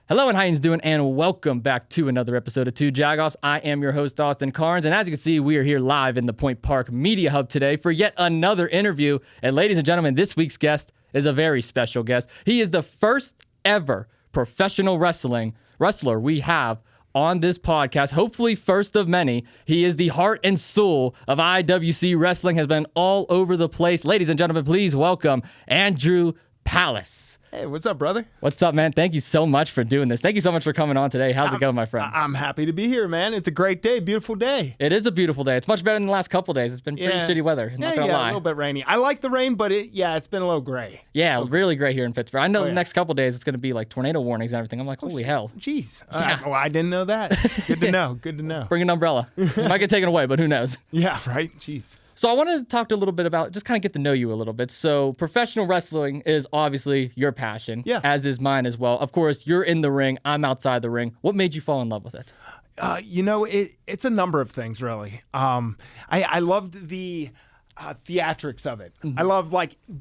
Hello and how you doing, and welcome back to another episode of Two Jagoffs. I am your host, Austin Carnes, and as you can see, we are here live in the Point Park Media Hub today for yet another interview. And ladies and gentlemen, this week's guest is a very special guest. He is the first ever professional wrestler we have on this podcast, hopefully first of many. He is the heart and soul of IWC Wrestling, has been all over the place. Ladies and gentlemen, please welcome Andrew Palace. Hey, what's up, brother? What's up, man? Thank you so much for doing this. Thank you so much for coming on today. How's it going, my friend? I'm happy to be here, man. It's a great day, beautiful day. It is a beautiful day. It's much better than the last couple of days. It's been pretty shitty weather. Not gonna lie. A little bit rainy. I like the rain, but it's been a little gray. Yeah, really great here in Pittsburgh. I know the next couple of days it's going to be like tornado warnings and everything. I'm like, holy hell. Jeez. I didn't know that. Good to know. Good to know. Bring an umbrella. It might get taken away, but who knows? Yeah, right? Jeez. So I wanted to talk a little bit about, just kind of get to know you a little bit. So professional wrestling is obviously your passion, as is mine as well. Of course, you're in the ring. I'm outside the ring. What made you fall in love with it? It's a number of things, really. I loved the theatrics of it. Mm-hmm. I love,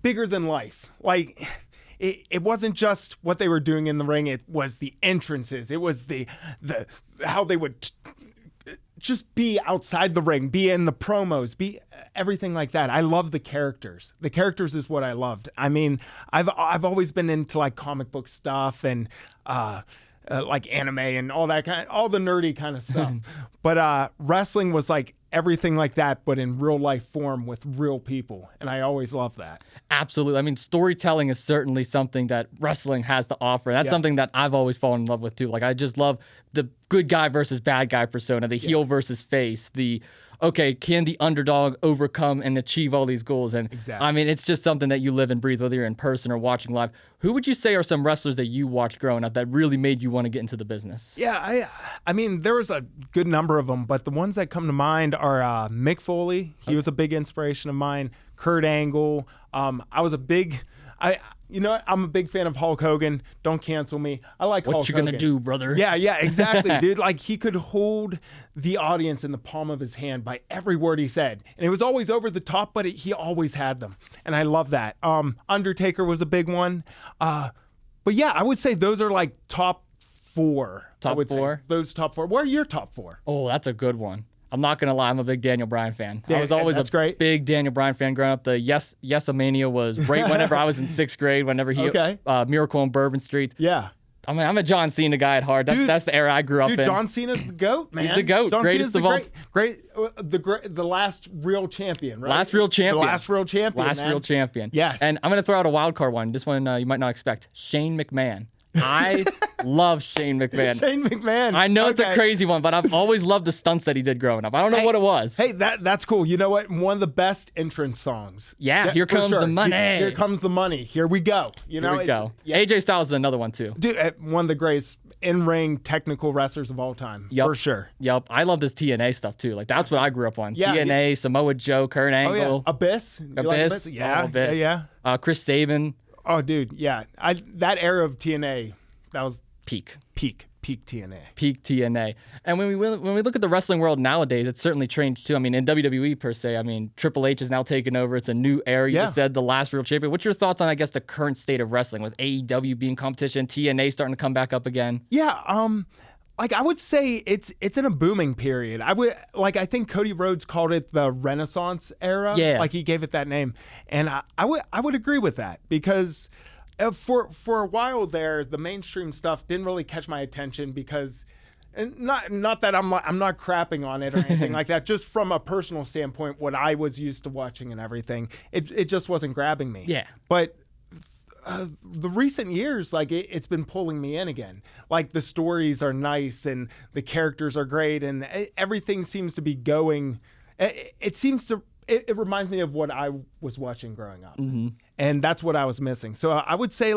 bigger than life. It wasn't just what they were doing in the ring. It was the entrances. It was the how they would just be outside the ring, be in the promos, be everything like that. I love the characters. The characters is what I loved. I mean, I've always been into comic book stuff and anime and all that all the nerdy kind of stuff. But wrestling was everything like that, but in real life form with real people. And I always love that. Absolutely. I mean, storytelling is certainly something that wrestling has to offer. That's something that I've always fallen in love with too. I just love the good guy versus bad guy persona, the heel versus face, can the underdog overcome and achieve all these goals? And exactly. I mean, it's just something that you live and breathe, whether you're in person or watching live. Who would you say are some wrestlers that you watched growing up that really made you want to get into the business? Yeah, I mean, there was a good number of them, but the ones that come to mind are Mick Foley. He was a big inspiration of mine. Kurt Angle. I'm a big fan of Hulk Hogan. Don't cancel me. I like Hulk Hogan. What you gonna do, brother? Yeah, exactly, dude. He could hold the audience in the palm of his hand by every word he said. And it was always over the top, but he always had them. And I love that. Undertaker was a big one. But yeah, I would say those are top four. Top four? Those top four. What are your top four? Oh, that's a good one. I'm not going to lie. I'm a big Daniel Bryan fan. Yeah, I was always big Daniel Bryan fan growing up. The Yes-A-Mania was right whenever I was in 6th grade, whenever he Miracle on Bourbon Street. Yeah. I mean, I'm a John Cena guy at heart. That's the era I grew up in. John Cena's the GOAT, man. He's the GOAT. Greatest of all. The last real champion, right? Last real champion. The last real champion, real champion. Yes. And I'm going to throw out a wild card one. This one you might not expect. Shane McMahon. I love Shane McMahon. Shane McMahon. I know it's a crazy one, but I've always loved the stunts that he did growing up. I don't know what it was. Hey, that's cool. You know what? One of the best entrance songs. Yeah, here comes the money. Here comes the money. Here we go. Here we go. Yeah. AJ Styles is another one too. Dude, one of the greatest in-ring technical wrestlers of all time. Yep. For sure. Yep. I love this TNA stuff too. That's what I grew up on. Yeah, TNA, Samoa Joe, Kurt Angle. Oh, yeah. Abyss. Abyss. Yeah. Abyss. Yeah. Chris Sabin. Oh, dude. Yeah. That era of TNA, that was peak TNA. Peak TNA. And when we look at the wrestling world nowadays, it's certainly changed too. I mean, in WWE per se, I mean, Triple H is now taken over. It's a new era. You just said the last real champion. What's your thoughts on, I guess, the current state of wrestling with AEW being competition, TNA starting to come back up again? Yeah. I would say it's in a booming period. I think Cody Rhodes called it the Renaissance era. Yeah. He gave it that name. And I would agree with that because for a while there, the mainstream stuff didn't really catch my attention because, and not that I'm not crapping on it or anything like that. Just from a personal standpoint, what I was used to watching and everything, it just wasn't grabbing me. Yeah. But the recent years, it's been pulling me in again. The stories are nice and the characters are great and everything seems to be going. It reminds me of what I was watching growing up. Mm-hmm. And that's what I was missing. So I would say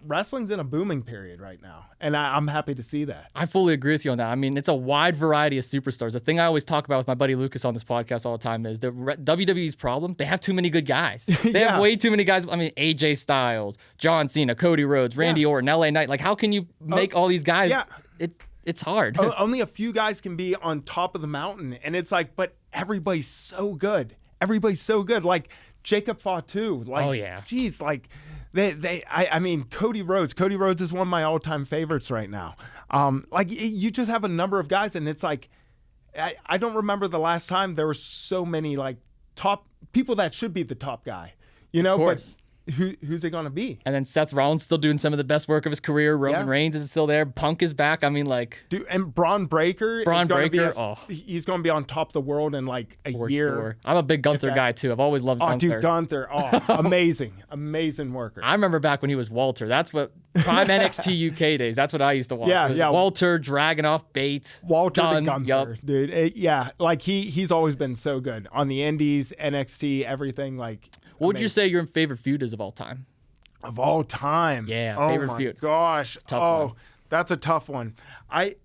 wrestling's in a booming period right now. And I'm happy to see that. I fully agree with you on that. I mean, it's a wide variety of superstars. The thing I always talk about with my buddy Lucas on this podcast all the time is the WWE's problem. They have too many good guys. They have way too many guys. I mean, AJ Styles, John Cena, Cody Rhodes, Randy Orton, LA Knight. How can you make all these guys? Yeah. It's hard. Only a few guys can be on top of the mountain. And it's but everybody's so good. Everybody's so good. Jacob fought too. Like, Oh, yeah. geez, like I mean, Cody Rhodes. Cody Rhodes is one of my all-time favorites right now. Like you just have a number of guys, and it's like I don't remember the last time there were so many like top people that should be the top guy. You know, but who's it gonna be? And then Seth Rollins still doing some of the best work of his career. Roman Reigns is still there. Punk is back. I mean, like, dude, and Braun Breaker. He's gonna be on top of the world in like a year. Sure. I'm a big Gunther guy too. I've always loved Gunther. Dude, Gunther. Amazing worker. I remember back when he was Walter. That's what prime NXT UK days. That's what I used to watch. Yeah. Walter, Dragunov, Bates, Walter Dunn, the Gunther, dude. Like he's always been so good on the Indies, NXT, everything. Like, what would you say your favorite feud is of all time? Of all time. Yeah, favorite feud. Gosh. One. That's a tough one.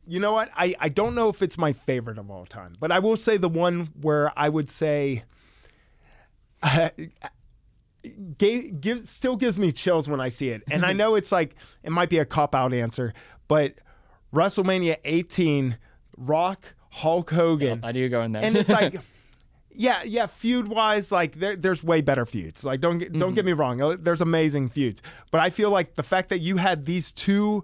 You know what? I don't know if it's my favorite of all time, but I will say the one where I would say still gives me chills when I see it. And I know it's like, it might be a cop-out answer, but WrestleMania 18, Rock, Hulk Hogan. Yep, I knew going there. And it's like... Yeah. Feud wise, like there's way better feuds. Like don't get me wrong. There's amazing feuds, but I feel like the fact that you had these two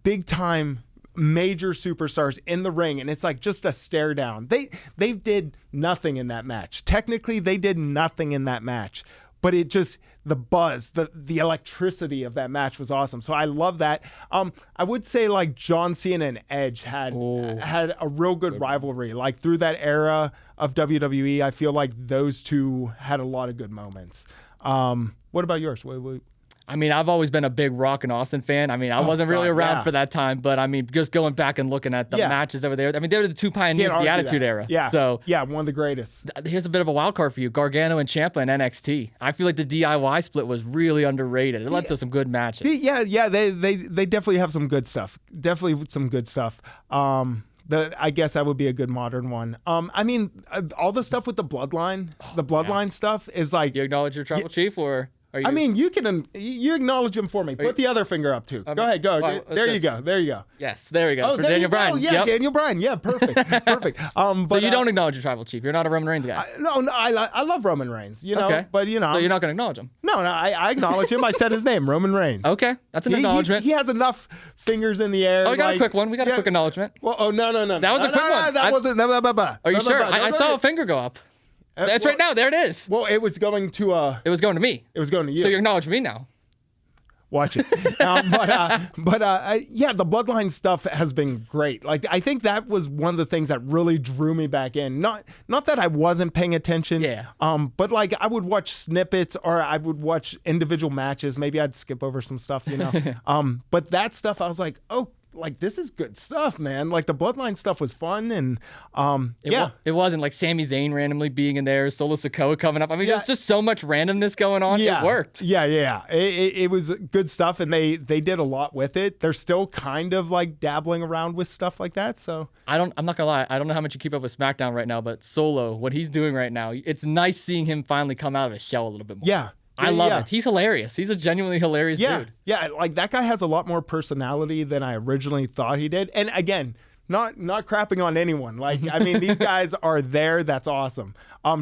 big time major superstars in the ring, and it's like just a stare down. They did nothing in that match. Technically, they did nothing in that match, but it just the buzz, the electricity of that match was awesome. So I love that. I would say like John Cena and Edge had a real good rivalry. Like through that era of WWE, I feel like those two had a lot of good moments. What about yours? I mean, I've always been a big Rock and Austin fan. I mean, I wasn't really around for that time, but I mean, just going back and looking at the matches over there. I mean, they were the two pioneers of the Attitude Era. Yeah. So one of the greatest. Here's a bit of a wild card for you: Gargano and Ciampa in NXT. I feel like the DIY split was really underrated. It led to some good matches. They definitely have some good stuff. Definitely some good stuff. I guess that would be a good modern one. I mean, all the stuff with the bloodline, stuff is like. You acknowledge your tribal chief, or? I mean, you acknove him for me. Put the other finger up too. Go ahead, go. Well, there you go. Yes, there we go. Oh, for there Daniel you Bryan. go. Yeah, Daniel Bryan. Yeah, perfect. But so you don't acknowledge your tribal chief. You're not a Roman Reigns guy. No, I love Roman Reigns. You know, okay. But you know, so you're not going to acknowledge him. No, I acknowledge him. I said his name, Roman Reigns. Okay, that's an acknowledgement. He has enough fingers in the air. Oh, we got a quick one. We got a quick acknowledgement. Well, no. That was a quick one. That wasn't. Are you sure? I saw a finger go up. That's right now. There it is. Well, it was going to. It was going to me. It was going to you. So you acknowledge me now. Watch it. Yeah, the bloodline stuff has been great. Like, I think that was one of the things that really drew me back in. Not that I wasn't paying attention. Yeah. But like I would watch snippets or I would watch individual matches. Maybe I'd skip over some stuff, you know. But that stuff, I was like, oh, like this is good stuff, man. Like the bloodline stuff was fun, and it wasn't like Sami Zayn randomly being in there, Solo Sikoa coming up. I mean, there's just so much randomness going on. Yeah. It worked. Yeah. It was good stuff, and they did a lot with it. They're still kind of like dabbling around with stuff like that. So I'm not gonna lie, I don't know how much you keep up with SmackDown right now, but Solo, what he's doing right now, it's nice seeing him finally come out of his shell a little bit more. Yeah. I love it. He's hilarious. He's a genuinely hilarious dude. Yeah, like that guy has a lot more personality than I originally thought he did. And again, not crapping on anyone. Like, I mean, these guys are there. That's awesome.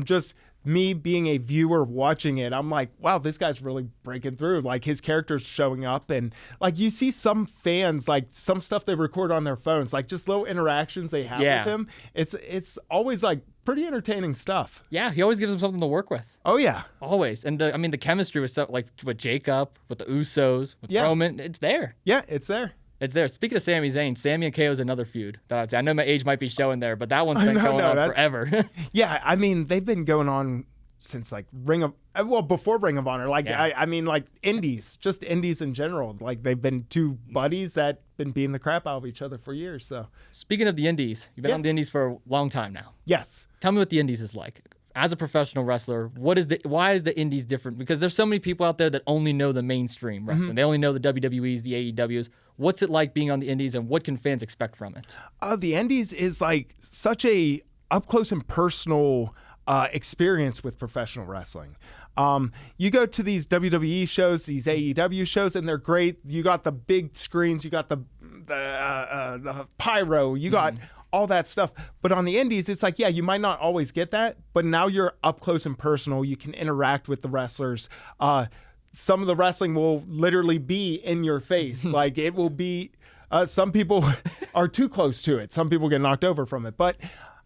Just me being a viewer watching it, I'm like, wow, this guy's really breaking through. Like his character's showing up, and like you see some fans, like some stuff they record on their phones, like just little interactions they have with him. It's always like pretty entertaining stuff. Yeah, he always gives them something to work with. Oh yeah, always. And the chemistry was so like with Jacob, with the Usos, with Roman, it's there. Yeah, it's there. It's there. Speaking of Sami Zayn, Sami and KO is another feud that I'd say. I know my age might be showing there, but that one's been going on forever. Yeah, I mean, they've been going on since like before Ring of Honor. Like, I mean, like indies, just indies in general. Like they've been two buddies that been beating the crap out of each other for years. So speaking of the indies, you've been on the indies for a long time now. Yes. Tell me what the indies is like. As a professional wrestler, why is the indies different? Because there's so many people out there that only know the mainstream wrestling. They only know the WWEs, the AEWs. What's it like being on the indies, and what can fans expect from it? The indies is like such a up close and personal experience with professional wrestling. You go to these WWE shows, these AEW shows, and they're great. You got the big screens, you got the pyro, you got all that stuff. But on the indies, it's like, yeah, you might not always get that, but now you're up close and personal. You can interact with the wrestlers. Some of the wrestling will literally be in your face. Like it will be, some people are too close to it. Some people get knocked over from it. But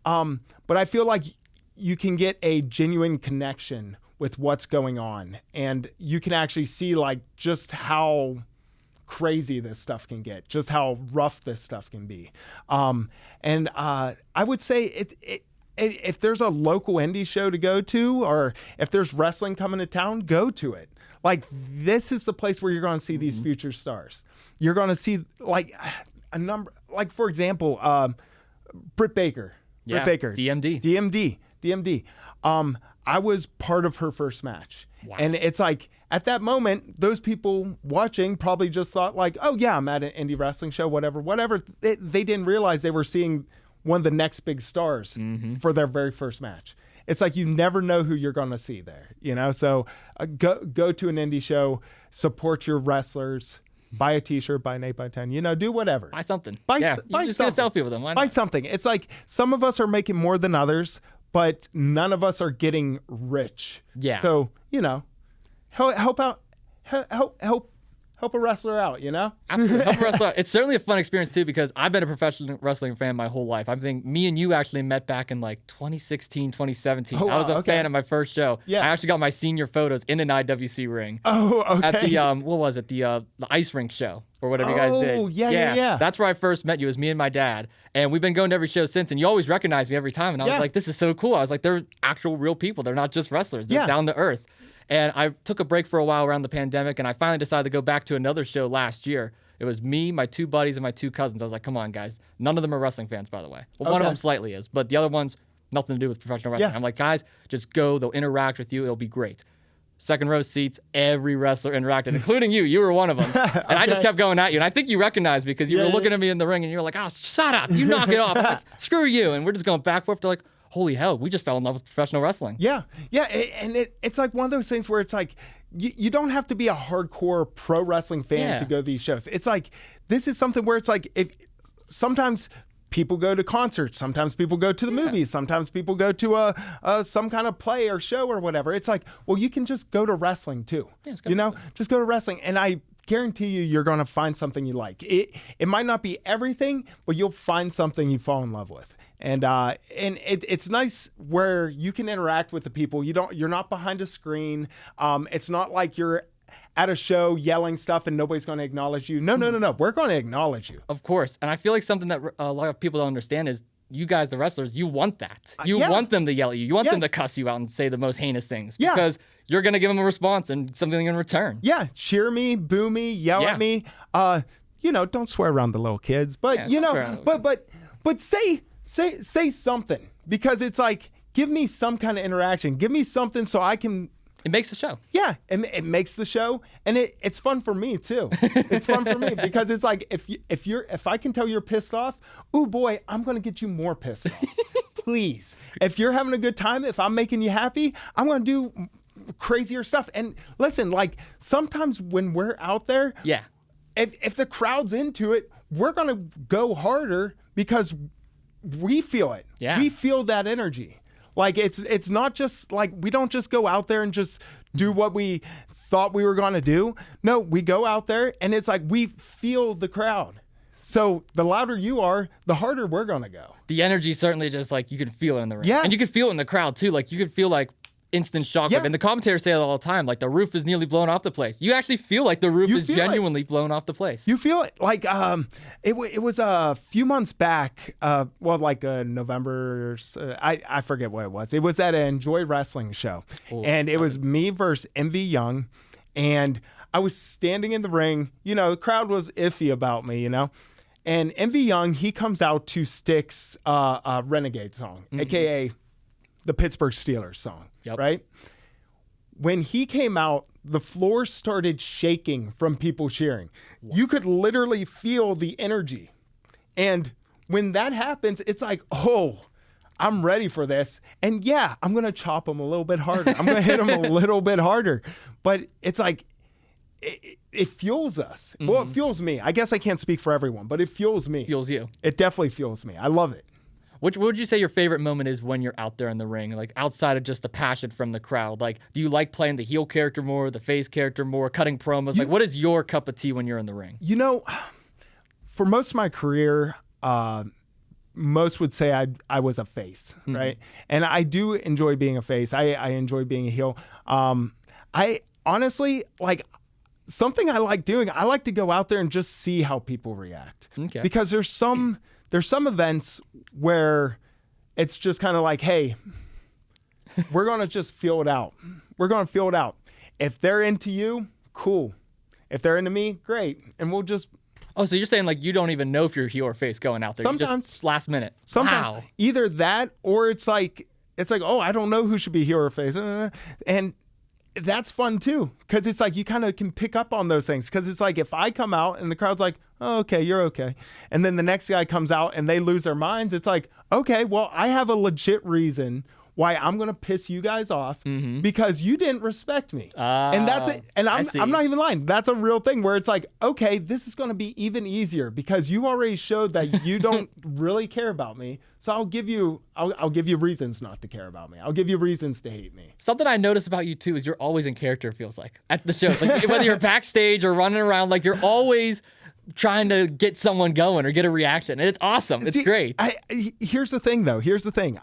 I feel like you can get a genuine connection with what's going on. And you can actually see like just how crazy this stuff can get, just how rough this stuff can be. And I would say if there's a local indie show to go to, or if there's wrestling coming to town, go to it. Like this is the place where you're going to see these future stars. You're going to see like a number, like for example, Britt Baker. Yeah, Britt Baker. DMD. I was part of her first match. Wow. And it's like, at that moment, those people watching probably just thought like, oh yeah, I'm at an indie wrestling show, whatever. They didn't realize they were seeing one of the next big stars for their very first match. It's like, you never know who you're going to see there, you know? So go to an indie show, support your wrestlers, buy a t-shirt, buy an 8x10, you know, do whatever. Buy something. Buy just get a selfie with them. Why not? Buy something. It's like, some of us are making more than others, but none of us are getting rich. Yeah. So, you know, help a wrestler out, you know? Absolutely. Help a wrestler out. It's certainly a fun experience too, because I've been a professional wrestling fan my whole life. I think me and you actually met back in like 2016, 2017. Oh, wow, I was a fan of my first show. Yeah. I actually got my senior photos in an IWC ring. Oh, okay. At the what was it? The ice rink show or whatever you guys did. Oh, yeah. That's where I first met you. It was me and my dad. And we've been going to every show since, and you always recognize me every time. And I was like, this is so cool. I was like, they're actual real people. They're not just wrestlers. They're down to earth. And I took a break for a while around the pandemic, and I finally decided to go back to another show last year. It was me, my two buddies, and my two cousins. I was like, come on, guys. None of them are wrestling fans, by the way. Well, one of them slightly is, but the other one's nothing to do with professional wrestling. Yeah. I'm like, guys, just go. They'll interact with you. It'll be great. Second row seats, every wrestler interacted, including you. You were one of them. And I just kept going at you. And I think you recognized me because you were looking at me in the ring, and you were like, oh, shut up. You knock it off. I'm like, screw you. And we're just going back and forth. They're like, holy hell, we just fell in love with professional wrestling. Yeah. And it's like one of those things where it's like, you don't have to be a hardcore pro wrestling fan to go to these shows. It's like, this is something where it's like, if sometimes people go to concerts, sometimes people go to the movies, sometimes people go to some kind of play or show or whatever. It's like, well, you can just go to wrestling too. Yeah, just go to wrestling. And I guarantee you're going to find something you like. It might not be everything, but you'll find something you fall in love with. And it's nice where you can interact with the people. You're not behind a screen. It's not like you're at a show yelling stuff and nobody's going to acknowledge you. No. We're going to acknowledge you. Of course. And I feel like something that a lot of people don't understand is you guys, the wrestlers, you want that. You want them to yell at you. You want them to cuss you out and say the most heinous things. Because you're going to give them a response and something in return. Yeah. Cheer me, boo me, yell at me. Don't swear around the little kids. But, but say something. Because it's like, give me some kind of interaction. Give me something so I can... It makes the show. Yeah, it makes the show, and it's fun for me too. It's fun for me because it's like if I can tell you're pissed off, oh boy, I'm gonna get you more pissed off. Please, if you're having a good time, if I'm making you happy, I'm gonna do crazier stuff. And listen, like sometimes when we're out there, if the crowd's into it, we're gonna go harder because we feel it. Yeah, we feel that energy. Like it's not just like we don't just go out there and just do what we thought we were going to do. No, we go out there and it's like we feel the crowd. So the louder you are, the harder we're going to go. The energy certainly just like you can feel it in the ring. Yes. And you can feel it in the crowd too. Like you can feel like instant shock. And the commentators say it all the time, like the roof is nearly blown off the place. You actually feel like the roof is genuinely blown off the place. You feel it. Like it was a few months back, November, I forget what it was. It was at an Enjoy Wrestling show. And it was me versus MV Young. And I was standing in the ring. The crowd was iffy about me, And MV Young, he comes out to Styx's Renegade song, a.k.a. the Pittsburgh Steelers song, right? When he came out, the floor started shaking from people cheering. Wow. You could literally feel the energy. And when that happens, it's like, oh, I'm ready for this. And yeah, I'm going to chop him a little bit harder. I'm going to hit him a little bit harder. But it's like, it fuels us. Well, it fuels me. I guess I can't speak for everyone, but it fuels me. Fuels you. It definitely fuels me. I love it. What would you say your favorite moment is when you're out there in the ring? Like outside of just the passion from the crowd. Like, do you like playing the heel character more, the face character more, cutting promos? Like, what is your cup of tea when you're in the ring? You know, for most of my career, most would say I was a face, right? And I do enjoy being a face. I enjoy being a heel. I honestly, like, something I like doing, I like to go out there and just see how people react. Okay. Because there's some events where it's just kind of like, hey, we're going to just feel it out. We're going to feel it out. If they're into you, cool. If they're into me, great. And we'll just... Oh, so you're saying like you don't even know if you're heel or face going out there. Sometimes. You just last minute. Sometimes. Wow. Either that or it's like, oh, I don't know who should be heel or face. And that's fun too, because it's like you kind of can pick up on those things. Because it's like if I come out and the crowd's like, oh, okay, you're okay. And then the next guy comes out and they lose their minds. It's like, okay, well, I have a legit reason why I'm going to piss you guys off because you didn't respect me. And that's it. And I'm not even lying. That's a real thing where it's like, okay, this is going to be even easier because you already showed that you don't really care about me. So I'll give you reasons not to care about me. I'll give you reasons to hate me. Something I notice about you too is you're always in character, it feels like, at the shows. Like whether you're backstage or running around, like you're always trying to get someone going or get a reaction. And it's awesome. It's great. Here's the thing though. Here's the thing.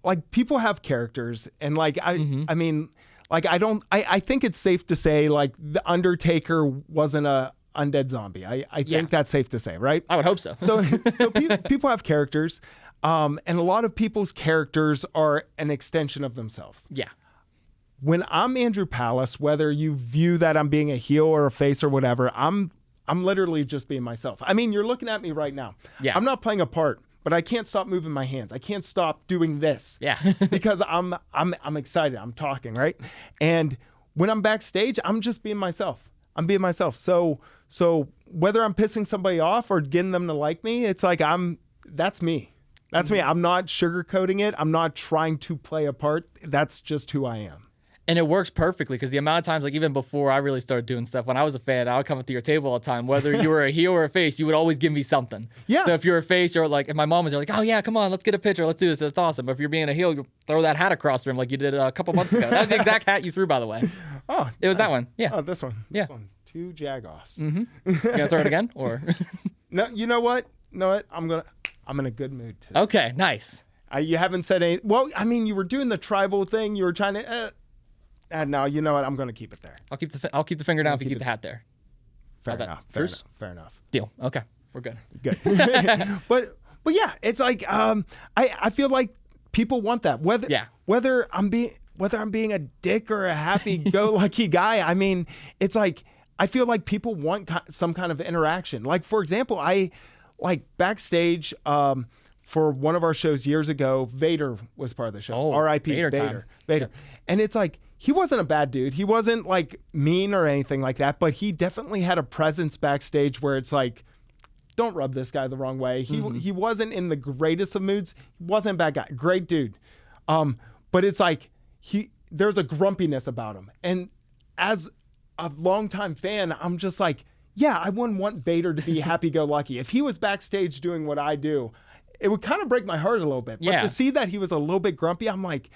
Like people have characters and like, I mean, like I think it's safe to say like the Undertaker wasn't a undead zombie. I think that's safe to say, right? I would hope so. So people have characters, and a lot of people's characters are an extension of themselves. Yeah. When I'm Andrew Palace, whether you view that I'm being a heel or a face or whatever, I'm literally just being myself. I mean, you're looking at me right now. Yeah. I'm not playing a part, but I can't stop moving my hands. I can't stop doing this. Yeah. because I'm excited. I'm talking, right? And when I'm backstage, I'm just being myself. I'm being myself. So whether I'm pissing somebody off or getting them to like me, it's like that's me. That's me. I'm not sugarcoating it. I'm not trying to play a part. That's just who I am. And it works perfectly because the amount of times, like even before I really started doing stuff, when I was a fan, I would come up to your table all the time. Whether you were a heel or a face, you would always give me something. Yeah. So if you're a face, you're like, and my mom was like, oh yeah, come on, let's get a picture. Let's do this. It's awesome. But if you're being a heel, you throw that hat across the room like you did a couple months ago. That was the exact hat you threw, by the way. Oh, it was that one. Yeah. Oh, this one. Yeah. This one. 2 Jagoffs. You gonna throw it again or? No, you know what? I'm in a good mood today. Okay, nice. You haven't said anything. Well, I mean, you were doing the tribal thing. You were trying to. No, you know what? I'm going to keep it there. I'll keep the finger down if you keep the hat there. Fair enough. Fair enough. Deal. Okay, we're good. Good. but yeah, it's like I feel like people want that. Whether I'm being a dick or a happy-go-lucky guy. I mean, it's like I feel like people want some kind of interaction. Like for example, I like backstage. For one of our shows years ago, Vader was part of the show. Oh, R.I.P. Vader. Yeah. And it's like, he wasn't a bad dude. He wasn't like mean or anything like that, but he definitely had a presence backstage where it's like, don't rub this guy the wrong way. He wasn't in the greatest of moods. He wasn't a bad guy. Great dude. But it's like, there's a grumpiness about him. And as a longtime fan, I'm just like, yeah, I wouldn't want Vader to be happy-go-lucky. If he was backstage doing what I do, it would kind of break my heart a little bit. But to see that he was a little bit grumpy, I'm like,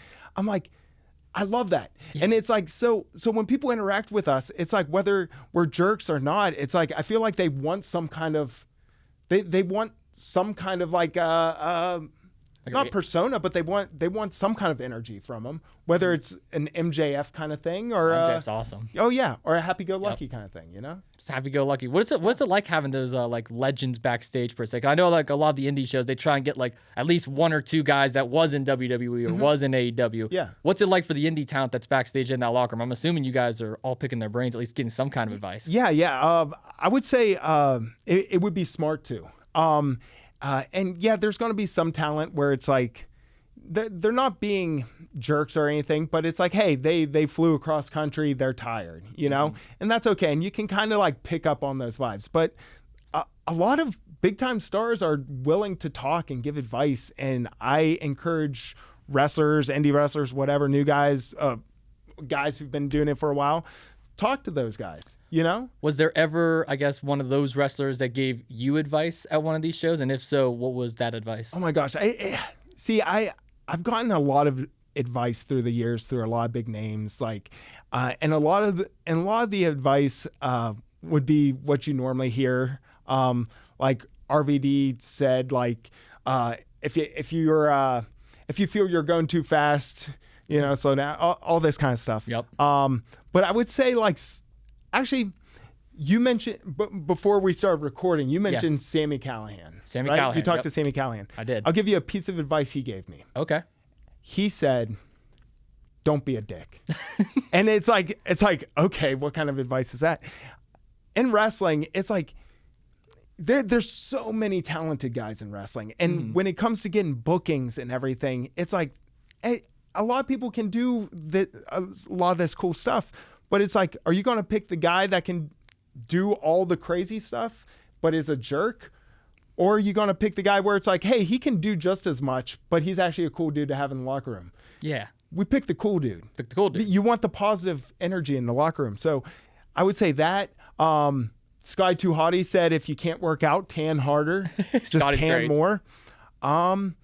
I love that. Yeah. And it's like, so when people interact with us, it's like whether we're jerks or not, it's like, I feel like they want some kind of, they want some kind of like, not persona, but they want some kind of energy from them, whether it's an MJF kind of thing or MJF's awesome. Oh yeah, or a happy-go-lucky kind of thing, you know? Just happy-go-lucky. What's it like having those like legends backstage per se? I know like a lot of the indie shows they try and get like at least 1 or 2 guys that was in WWE or was in AEW. Yeah. What's it like for the indie talent that's backstage in that locker room? I'm assuming you guys are all picking their brains, at least getting some kind of advice. Yeah. I would say it would be smart too. And yeah, there's going to be some talent where it's like they're not being jerks or anything, but it's like, hey, they flew across country, they're tired, you know, and that's okay. And you can kind of like pick up on those vibes. But a lot of big time stars are willing to talk and give advice, and I encourage wrestlers, indie wrestlers, whatever, new guys, guys who've been doing it for a while, talk to those guys. you know? Was there ever, I guess, one of those wrestlers that gave you advice at one of these shows? And if so, what was that advice? Oh my gosh. I've gotten a lot of advice through the years through a lot of big names, like, and a lot of the advice would be what you normally hear. Like RVD said, like, if you feel you're going too fast, slow down, all this kind of stuff. Yep. But I would say, like, actually, you mentioned before we started recording, you mentioned Sami Callihan. Sami right? Callihan. You talked to Sami Callihan. I did. I'll give you a piece of advice he gave me. Okay. He said, "Don't be a dick." And it's like, okay, what kind of advice is that? In wrestling, it's like there's so many talented guys in wrestling, and when it comes to getting bookings and everything, it's like a lot of people can do a lot of this cool stuff, but it's like, are you going to pick the guy that can do all the crazy stuff but is a jerk? Or are you going to pick the guy where it's like, hey, he can do just as much, but he's actually a cool dude to have in the locker room? Yeah. We pick the cool dude. Pick the cool dude. You want the positive energy in the locker room. So I would say that. Sky Too Hottie said, if you can't work out, tan harder. Just tan great. more. And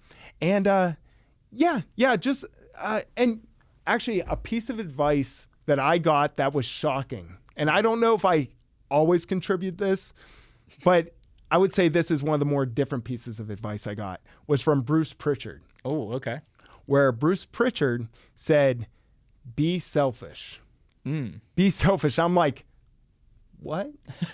actually a piece of advice that I got that was shocking. And I don't know if I always contribute this, but I would say this is one of the more different pieces of advice I got, was from Bruce Pritchard. Oh, okay. Where Bruce Pritchard said, be selfish. Be selfish. I'm like, what?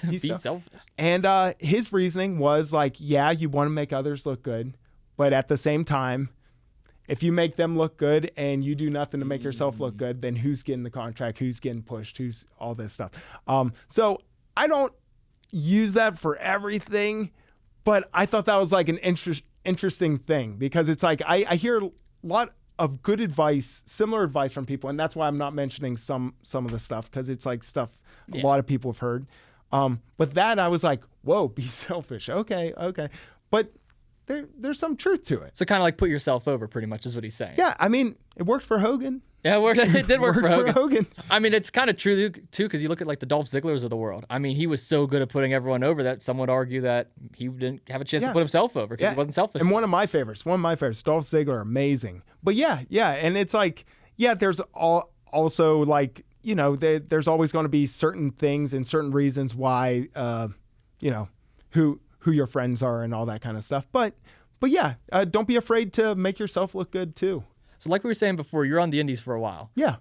Be selfish. And his reasoning was like, yeah, you want to make others look good, but at the same time, if you make them look good and you do nothing to make yourself look good, then who's getting the contract? Who's getting pushed? Who's all this stuff? So I don't use that for everything, but I thought that was like an interesting thing, because it's like I hear a lot of good advice, similar advice from people, and that's why I'm not mentioning some of the stuff, because it's like stuff a lot of people have heard. But that I was like, whoa, be selfish. Okay. But there's some truth to it. So kind of like put yourself over, pretty much, is what he's saying. Yeah, I mean, it worked for Hogan. Yeah, it did work for Hogan. Hogan. I mean, it's kind of true, too, because you look at like the Dolph Zigglers of the world. I mean, he was so good at putting everyone over that some would argue that he didn't have a chance to put himself over because he wasn't selfish. And one of my favorites, Dolph Ziggler, amazing. But yeah, and it's like, there's also like, there's always going to be certain things and certain reasons why, who your friends are and all that kind of stuff. But yeah, don't be afraid to make yourself look good too. So like we were saying before, you're on the indies for a while. Yeah.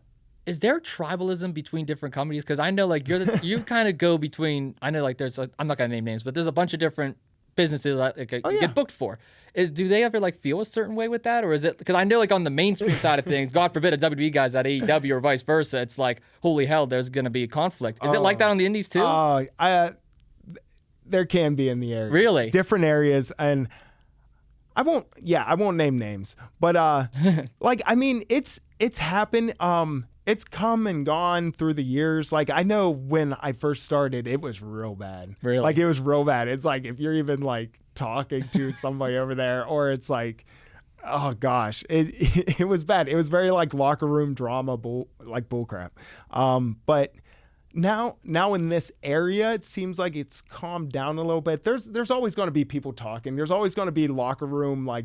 Is there tribalism between different companies? Because I know like you kind of go between, I know like I'm not going to name names, but there's a bunch of different businesses that you get booked for. Do they ever like feel a certain way with that? Or is it, because I know like on the mainstream side of things, God forbid a WWE guy's at AEW or vice versa, it's like, holy hell, there's going to be a conflict. Is it like that on the indies too? There can be in the area. Really? Different areas. And I won't name names, but like, I mean, it's happened. It's come and gone through the years. Like, I know when I first started, it was real bad. Really? Like, it was real bad. It's like, if you're even like talking to somebody over there, or it's like, oh gosh, it was bad. It was very like locker room drama, bullcrap. But now in this area, it seems like it's calmed down a little bit. There's always going to be people talking. There's always going to be locker room like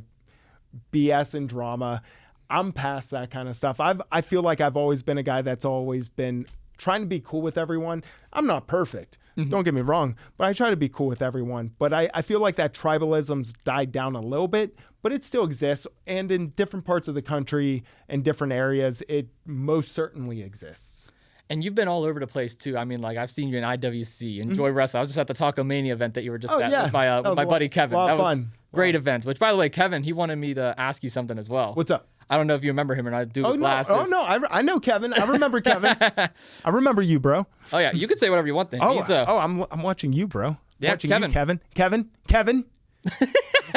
BS and drama. I'm past that kind of stuff. I feel like I've always been a guy that's always been trying to be cool with everyone. I'm not perfect. Don't get me wrong, but I try to be cool with everyone. But I feel like that tribalism's died down a little bit, but it still exists. And in different parts of the country and different areas, it most certainly exists. And you've been all over the place too. I mean, like I've seen you in IWC, Enjoy Wrestling. I was just at the Taco Mania event that you were just at with my buddy Kevin. That was fun. Great event. Which, by the way, Kevin, he wanted me to ask you something as well. What's up? I don't know if you remember him or not. Dude with glasses. No, I know Kevin. I remember Kevin. I remember you, bro. Oh yeah, you can say whatever you want then. I'm watching you, bro. Yeah, watching Kevin. You, Kevin.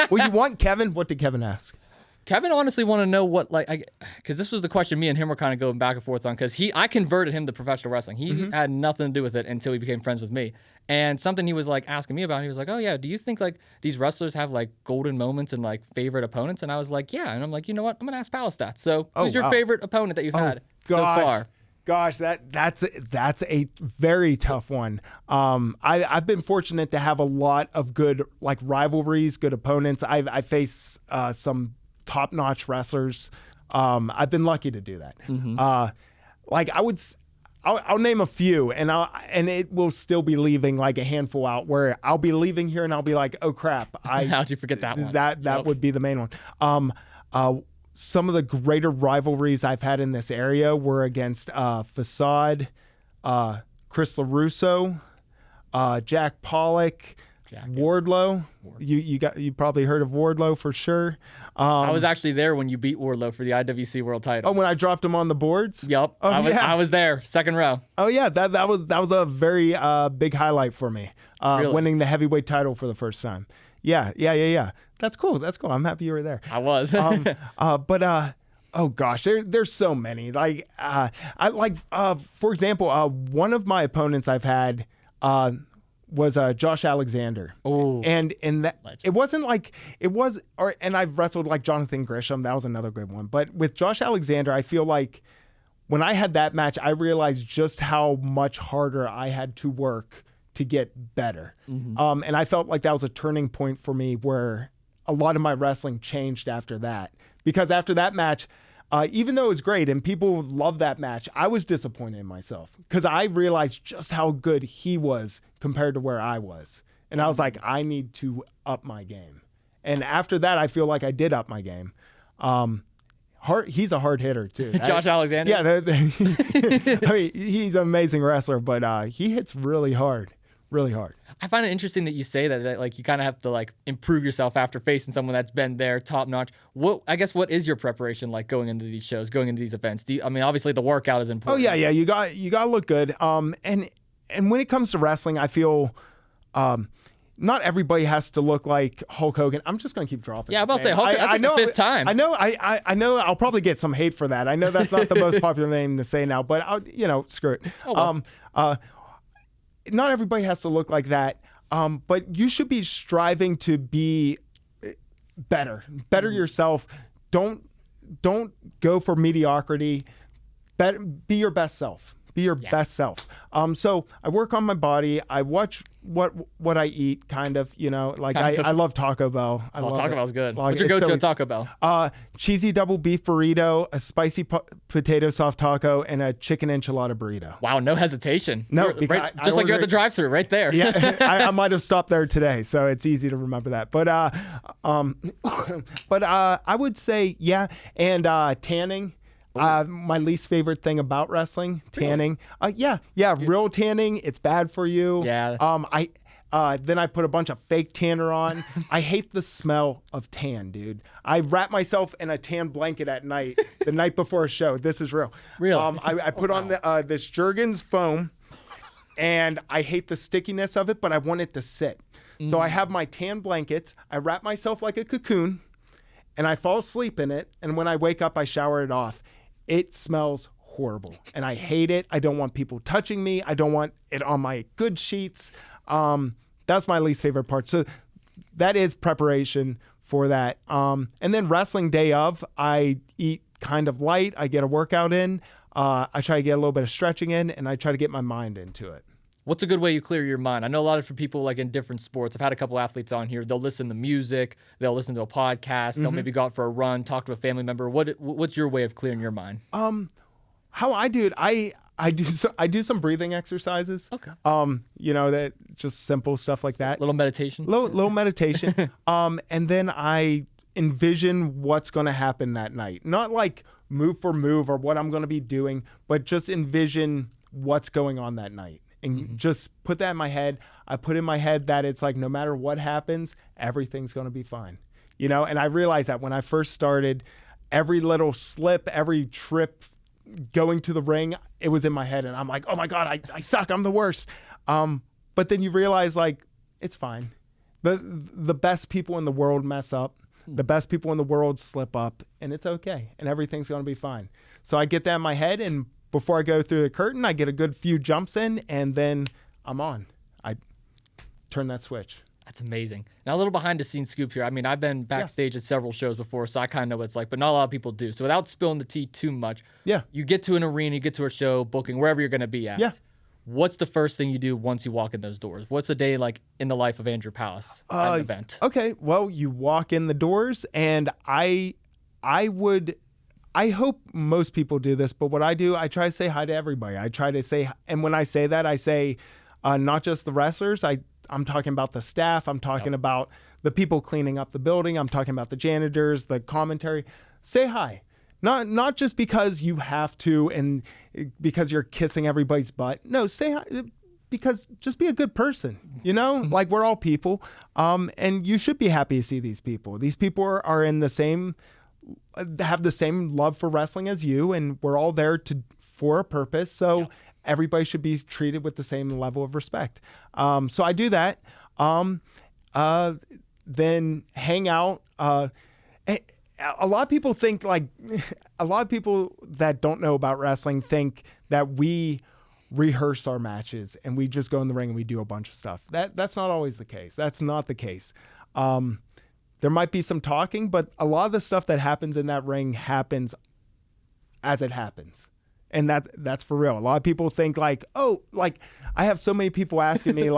Well, you want Kevin? What did Kevin ask? Kevin honestly wanted to know what, like, because this was the question me and him were kind of going back and forth on, because I converted him to professional wrestling. He had nothing to do with it until he became friends with me. And something he was like asking me about, he was like, oh yeah, do you think like these wrestlers have like golden moments and like favorite opponents? And I was like, yeah. And I'm like, you know what? I'm going to ask Palestat. So who's your favorite opponent that you've had so far? Gosh, that's a very tough one. I've been fortunate to have a lot of good like rivalries, good opponents. I face some top-notch wrestlers. I've been lucky to do that. Like I'll name a few, and it will still be leaving like a handful out. Where I'll be leaving here, and I'll be like, oh crap! How'd you forget that one? That would be the main one. Some of the greater rivalries I've had in this area were against Facade, Chris LaRusso, Jack Pollock, Wardlow. You probably heard of Wardlow for sure. I was actually there when you beat Wardlow for the IWC World Title. Oh, when I dropped him on the boards? Yep. Oh, I was there, second row. Oh yeah, that was a very big highlight for me. Really? Winning the heavyweight title for the first time. Yeah. That's cool. I'm happy you were there. I was. Oh gosh, there's so many. Like for example, one of my opponents I've had was Josh Alexander. Oh, and that legend. It wasn't like it was, and I've wrestled like Jonathan Grisham. That was another good one. But with Josh Alexander, I feel like when I had that match, I realized just how much harder I had to work to get better. And I felt like that was a turning point for me where a lot of my wrestling changed after that. Because after that match, even though it was great and people loved that match, I was disappointed in myself because I realized just how good he was compared to where I was. And I was like, I need to up my game. And after that, I feel like I did up my game. He's a hard hitter too. Josh Alexander? Yeah. I mean, he's an amazing wrestler, but he hits really hard. Really hard. I find it interesting that you say that like you kind of have to like improve yourself after facing someone that's been there top notch. What is your preparation like going into these shows, going into these events? I mean, obviously the workout is important. Oh yeah. You got to look good. And when it comes to wrestling, I feel not everybody has to look like Hulk Hogan. I'm just going to keep dropping. Yeah, I'm about to say Hulk. That's like the fifth time. I know. I'll probably get some hate for that. I know that's not the most popular name to say now, but screw it. Oh, well. Not everybody has to look like that, but you should be striving to be better yourself. Don't go for mediocrity. Be your best self. Be your best self. So I work on my body. I watch what I eat, kind of, I love Taco Bell. Taco Bell's good. What's your go-to at Taco Bell? Cheesy double beef burrito, a spicy potato soft taco, and a chicken enchilada burrito. Wow, no hesitation. No, just like you're at the drive-thru right there. Yeah, I might have stopped there today, so it's easy to remember that. But I would say and tanning. My least favorite thing about wrestling, tanning. Really? Real tanning. It's bad for you. Yeah. Then I put a bunch of fake tanner on. I hate the smell of tan, dude. I wrap myself in a tan blanket at night, the night before a show. This is real. Real. I put on this Jergens foam, and I hate the stickiness of it, but I want it to sit. So I have my tan blankets. I wrap myself like a cocoon, and I fall asleep in it. And when I wake up, I shower it off. It smells horrible, and I hate it. I don't want people touching me. I don't want it on my good sheets. That's my least favorite part. So that is preparation for that. And then wrestling day of, I eat kind of light. I get a workout in. I try to get a little bit of stretching in, and I try to get my mind into it. What's a good way you clear your mind? I know a lot of different people like in different sports. I've had a couple athletes on here. They'll listen to music. They'll listen to a podcast. They'll maybe go out for a run, talk to a family member. What's your way of clearing your mind? How I do it, I do some breathing exercises. Okay. That just simple stuff like that. Little meditation. Little meditation. And then I envision what's going to happen that night. Not like move for move or what I'm going to be doing, but just envision what's going on that night. And just put that in my head. I put in my head that it's like no matter what happens, everything's going to be fine. And I realized that when I first started, every little slip, every trip going to the ring, it was in my head. And I'm like, oh my God, I suck. I'm the worst. But then you realize like, it's fine. The best people in the world mess up. The best people in the world slip up, and it's okay. And everything's going to be fine. So I get that in my head, and before I go through the curtain, I get a good few jumps in, and then I'm on. I turn that switch. That's amazing. Now, a little behind the scenes scoop here. I mean, I've been backstage at several shows before, so I kind of know what it's like, but not a lot of people do. So without spilling the tea too much, you get to an arena, you get to a show, booking, wherever you're going to be at. Yeah. What's the first thing you do once you walk in those doors? What's a day like in the life of Andrew Palace at an event? Okay, well, you walk in the doors, and I hope most people do this, but what I do, I try to say hi to everybody. I try to say, and when I say that, I say not just the wrestlers. I'm talking about the staff. I'm talking about the people cleaning up the building. I'm talking about the janitors, the commentary. Say hi. Not just because you have to and because you're kissing everybody's butt. No, say hi because just be a good person, Like we're all people. And you should be happy to see these people. These people are in the same, have the same love for wrestling as you, and we're all there for a purpose. So everybody should be treated with the same level of respect. So I do that. Then hang out. A lot of people think a lot of people that don't know about wrestling think that we rehearse our matches and we just go in the ring and we do a bunch of stuff. That's not always the case. That's not the case. There might be some talking, but a lot of the stuff that happens in that ring happens as it happens. And that's for real. A lot of people think I have so many people asking me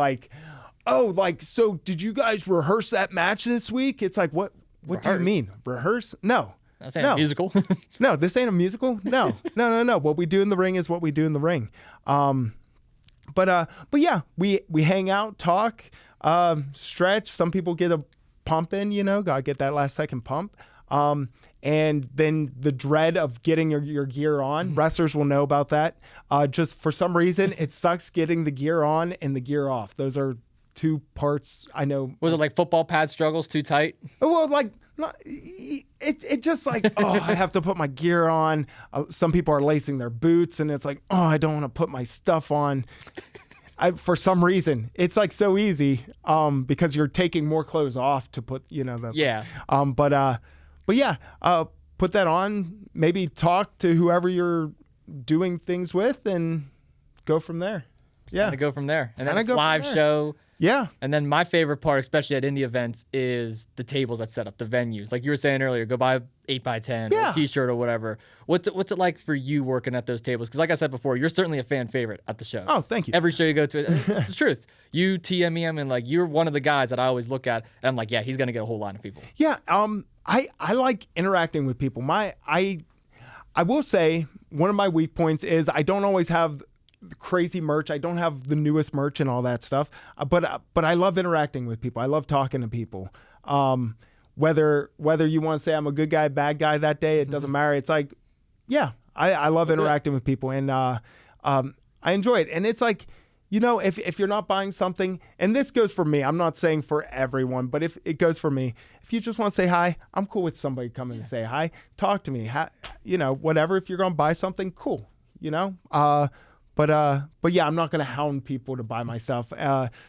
so did you guys rehearse that match this week? It's like, what do you mean? Rehearse? No. This ain't a musical. No, this ain't a musical. No. What we do in the ring is what we do in the ring. But yeah, we hang out, talk, stretch. Some people get a pump in, gotta get that last second pump. And then the dread of getting your gear on. Wrestlers will know about that. Just for some reason, it sucks getting the gear on and the gear off. Those are two parts I know. Was it like football pad struggles, too tight? Well, it just I have to put my gear on. Some people are lacing their boots, and it's like, I don't want to put my stuff on. For some reason, it's so easy because you're taking more clothes off to put, But yeah, put that on, maybe talk to whoever you're doing things with and go from there. Go from there. And then a live show. Yeah. And then my favorite part, especially at indie events, is the tables that set up, the venues. Like you were saying earlier, go buy a 8x10 or a t-shirt or whatever. What's it like for you working at those tables? Because like I said before, you're certainly a fan favorite at the show. Oh, thank you. Every show you go to, it's the truth. You, TMEM, and you're one of the guys that I always look at, and I'm like, yeah, he's going to get a whole line of people. Yeah. I like interacting with people. I will say one of my weak points is I don't always have crazy merch. I don't have the newest merch and all that stuff. But I love interacting with people. I love talking to people. Whether you want to say I'm a good guy, bad guy that day, it doesn't matter. It's like, yeah, I love interacting with people, and I enjoy it. And it's like, if you're not buying something, and this goes for me, I'm not saying for everyone, but if it goes for me, if you just want to say hi, I'm cool with somebody coming to say hi, talk to me, whatever. If you're going to buy something, cool, But yeah, I'm not going to hound people to buy my stuff.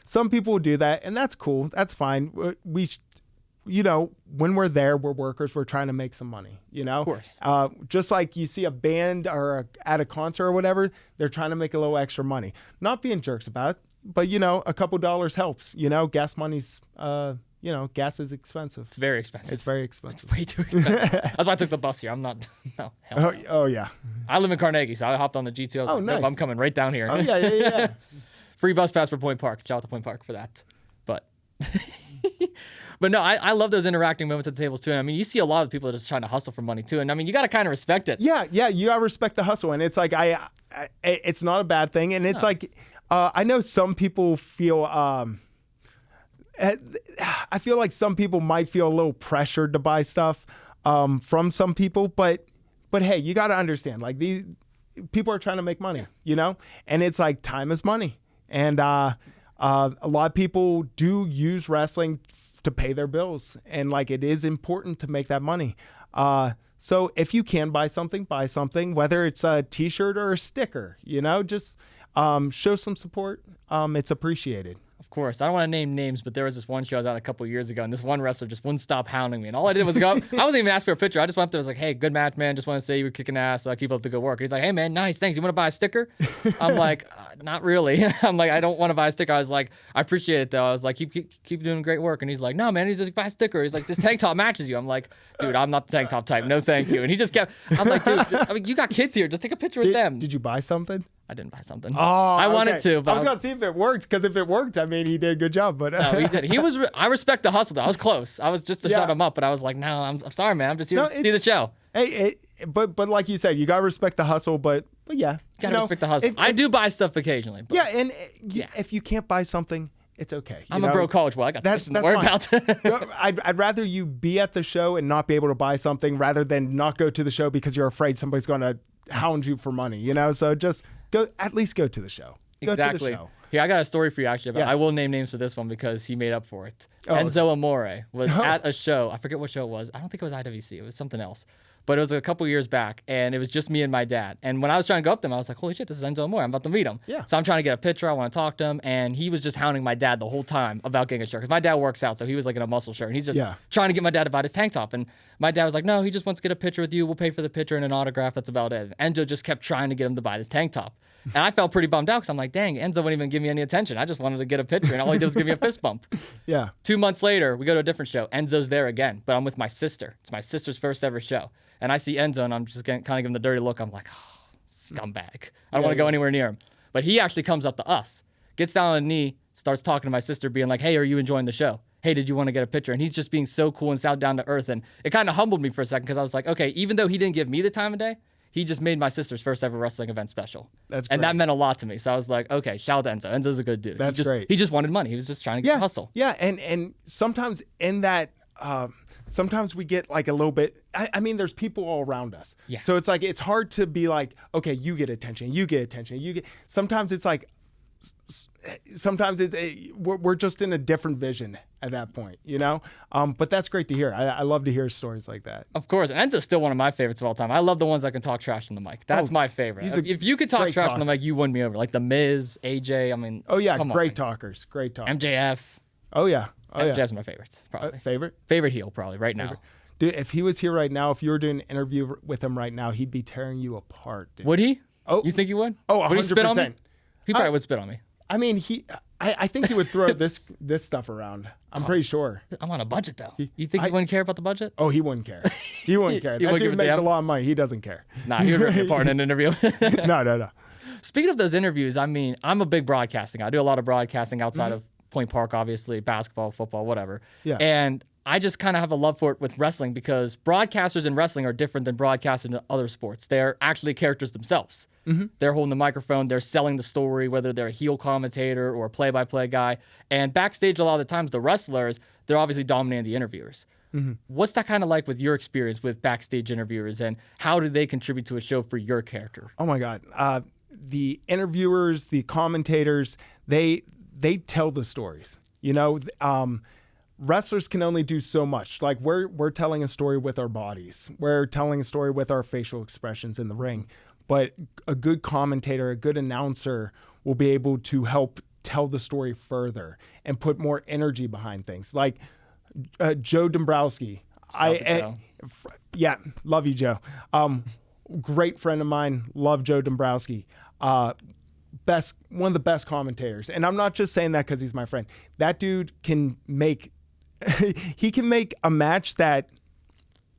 Some people will do that, and that's cool. That's fine. When we're there, we're workers. We're trying to make some money, Of course. Just like you see a band or at a concert or whatever, they're trying to make a little extra money. Not being jerks about it, but, a couple dollars helps. Gas money's, gas is expensive. It's very expensive. It's very expensive. It's way too expensive. That's why I took the bus here. I'm not, no. Oh, yeah. I live in Carnegie, so I hopped on the GT. I was nice. Nope, I'm coming right down here. Oh, yeah. Free bus pass for Point Park. Shout out to Point Park for that. But... But no, I love those interacting moments at the tables too. I mean, you see a lot of people just trying to hustle for money too, and I mean, you got to kind of respect it. Yeah, you gotta respect the hustle, and it's like it's not a bad thing, and it's like I know some people feel. I feel like some people might feel a little pressured to buy stuff from some people, but hey, you got to understand, these people are trying to make money, and it's like time is money, and a lot of people do use wrestling to pay their bills, and it is important to make that money. So if you can buy something, whether it's a t-shirt or a sticker, just show some support. It's appreciated. Of course. I don't want to name names, but there was this one show I was at a couple of years ago, and this one wrestler just wouldn't stop hounding me. And all I did was go up. I wasn't even asking for a picture. I just went up there. I was like, hey, good match, man. Just want to say you were kicking ass. Keep up the good work. And he's like, hey, man, nice. Thanks. You want to buy a sticker? I'm like, not really. I'm like, I don't want to buy a sticker. I was like, I appreciate it, though. I was like, keep doing great work. And he's like, no, man. He's just, buy a sticker. He's like, this tank top matches you. I'm like, dude, I'm not the tank top type. No, thank you. And he just kept, I'm like, dude, I mean, you got kids here. Just take a picture with them. Did you buy something? I didn't buy something. Oh, I wanted okay. to, but I was gonna see if it worked, because if it worked, I mean, he did a good job. But no, he did. He was. I respect the hustle, though. I was close. I was just to shut him up, but I was like, no, I'm sorry, man. I'm just here to see the show. Hey, but like you said, you gotta respect the hustle. But yeah, you gotta respect the hustle. I do buy stuff occasionally. But yeah, and if you can't buy something, it's okay. I'm a broke college boy. I got nothing to worry about. I'd rather you be at the show and not be able to buy something rather than not go to the show because you're afraid somebody's gonna hound you for money. So just go. At least go to the show. Go exactly. to the show. Here, I got a story for you, actually. But yes. I will name names for this one because he made up for it. Enzo Amore was at a show. I forget what show it was. I don't think it was IWC. It was something else. But it was a couple years back, and it was just me and my dad. And when I was trying to go up to him, I was like, holy shit, this is Enzo Amore. I'm about to meet him. Yeah. So I'm trying to get a picture. I want to talk to him. And he was just hounding my dad the whole time about getting a shirt. Because my dad works out, so he was like in a muscle shirt. And he's just trying to get my dad to buy his tank top. And my dad was like, no, he just wants to get a picture with you. We'll pay for the picture and an autograph. That's about it. And Enzo just kept trying to get him to buy this tank top. And I felt pretty bummed out because I'm like, dang, Enzo wouldn't even give me any attention. I just wanted to get a picture, and all he did was give me a fist bump. Yeah. 2 months later, we go to a different show. Enzo's there again, but I'm with my sister. It's my sister's first ever show. And I see Enzo, and I'm just kind of giving him the dirty look. I'm like, oh, scumbag. I don't want to go anywhere near him. But he actually comes up to us, gets down on a knee, starts talking to my sister, being like, hey, are you enjoying the show? Hey, did you want to get a picture? And he's just being so cool and so down to earth. And it kind of humbled me for a second because I was like, okay, even though he didn't give me the time of day, he just made my sister's first ever wrestling event special. That's great. And that meant a lot to me. So I was like, okay, shout out to Enzo. Enzo's a good dude. That's great. He just wanted money. He was just trying to get hustle. Yeah, and sometimes in that, sometimes we get like a little bit, I mean, there's people all around us. Yeah. So it's like, it's hard to be like, okay, you get attention, sometimes it's like, sometimes we're just in a different vision at that point, but that's great to hear. I love to hear stories like that. Of course, and Enzo's still one of my favorites of all time. I love the ones that can talk trash on the mic. That's my favorite. If you could talk trash on the mic, you won me over. Like the Miz, AJ. I mean, great talkers. MJF. MJF's my favorites, probably. Favorite heel, probably right now. Dude, if he was here right now, if you were doing an interview with him right now, he'd be tearing you apart. Dude. Would he? Oh, you think he would? Oh, 100%. Would he spit on me? He probably would spit on me. I mean, I think he would throw this stuff around. I'm pretty sure. I'm on a budget, though. You think he wouldn't care about the budget? Oh, he wouldn't care. He wouldn't care. That dude makes a lot of money. He doesn't care. Nah, he would rip me apart in an interview. No. Speaking of those interviews, I mean, I'm a big broadcasting guy. I do a lot of broadcasting outside of Point Park, obviously, basketball, football, whatever. Yeah. And I just kind of have a love for it with wrestling because broadcasters in wrestling are different than broadcasters in other sports. They're actually characters themselves. They're holding the microphone. They're selling the story, whether they're a heel commentator or a play-by-play guy. And backstage, a lot of the times, the wrestlers, they're obviously dominating the interviewers. What's that kind of like with your experience with backstage interviewers, and how do they contribute to a show for your character? Oh, my God. The interviewers, the commentators, they tell the stories. Wrestlers can only do so much. Like we're telling a story with our bodies. We're telling a story with our facial expressions in the ring. But a good commentator, a good announcer will be able to help tell the story further and put more energy behind things. Like Joe Dombrowski. Love you, Joe. Great friend of mine. Love Joe Dombrowski. One of the best commentators. And I'm not just saying that because he's my friend. That dude can make he can make a match that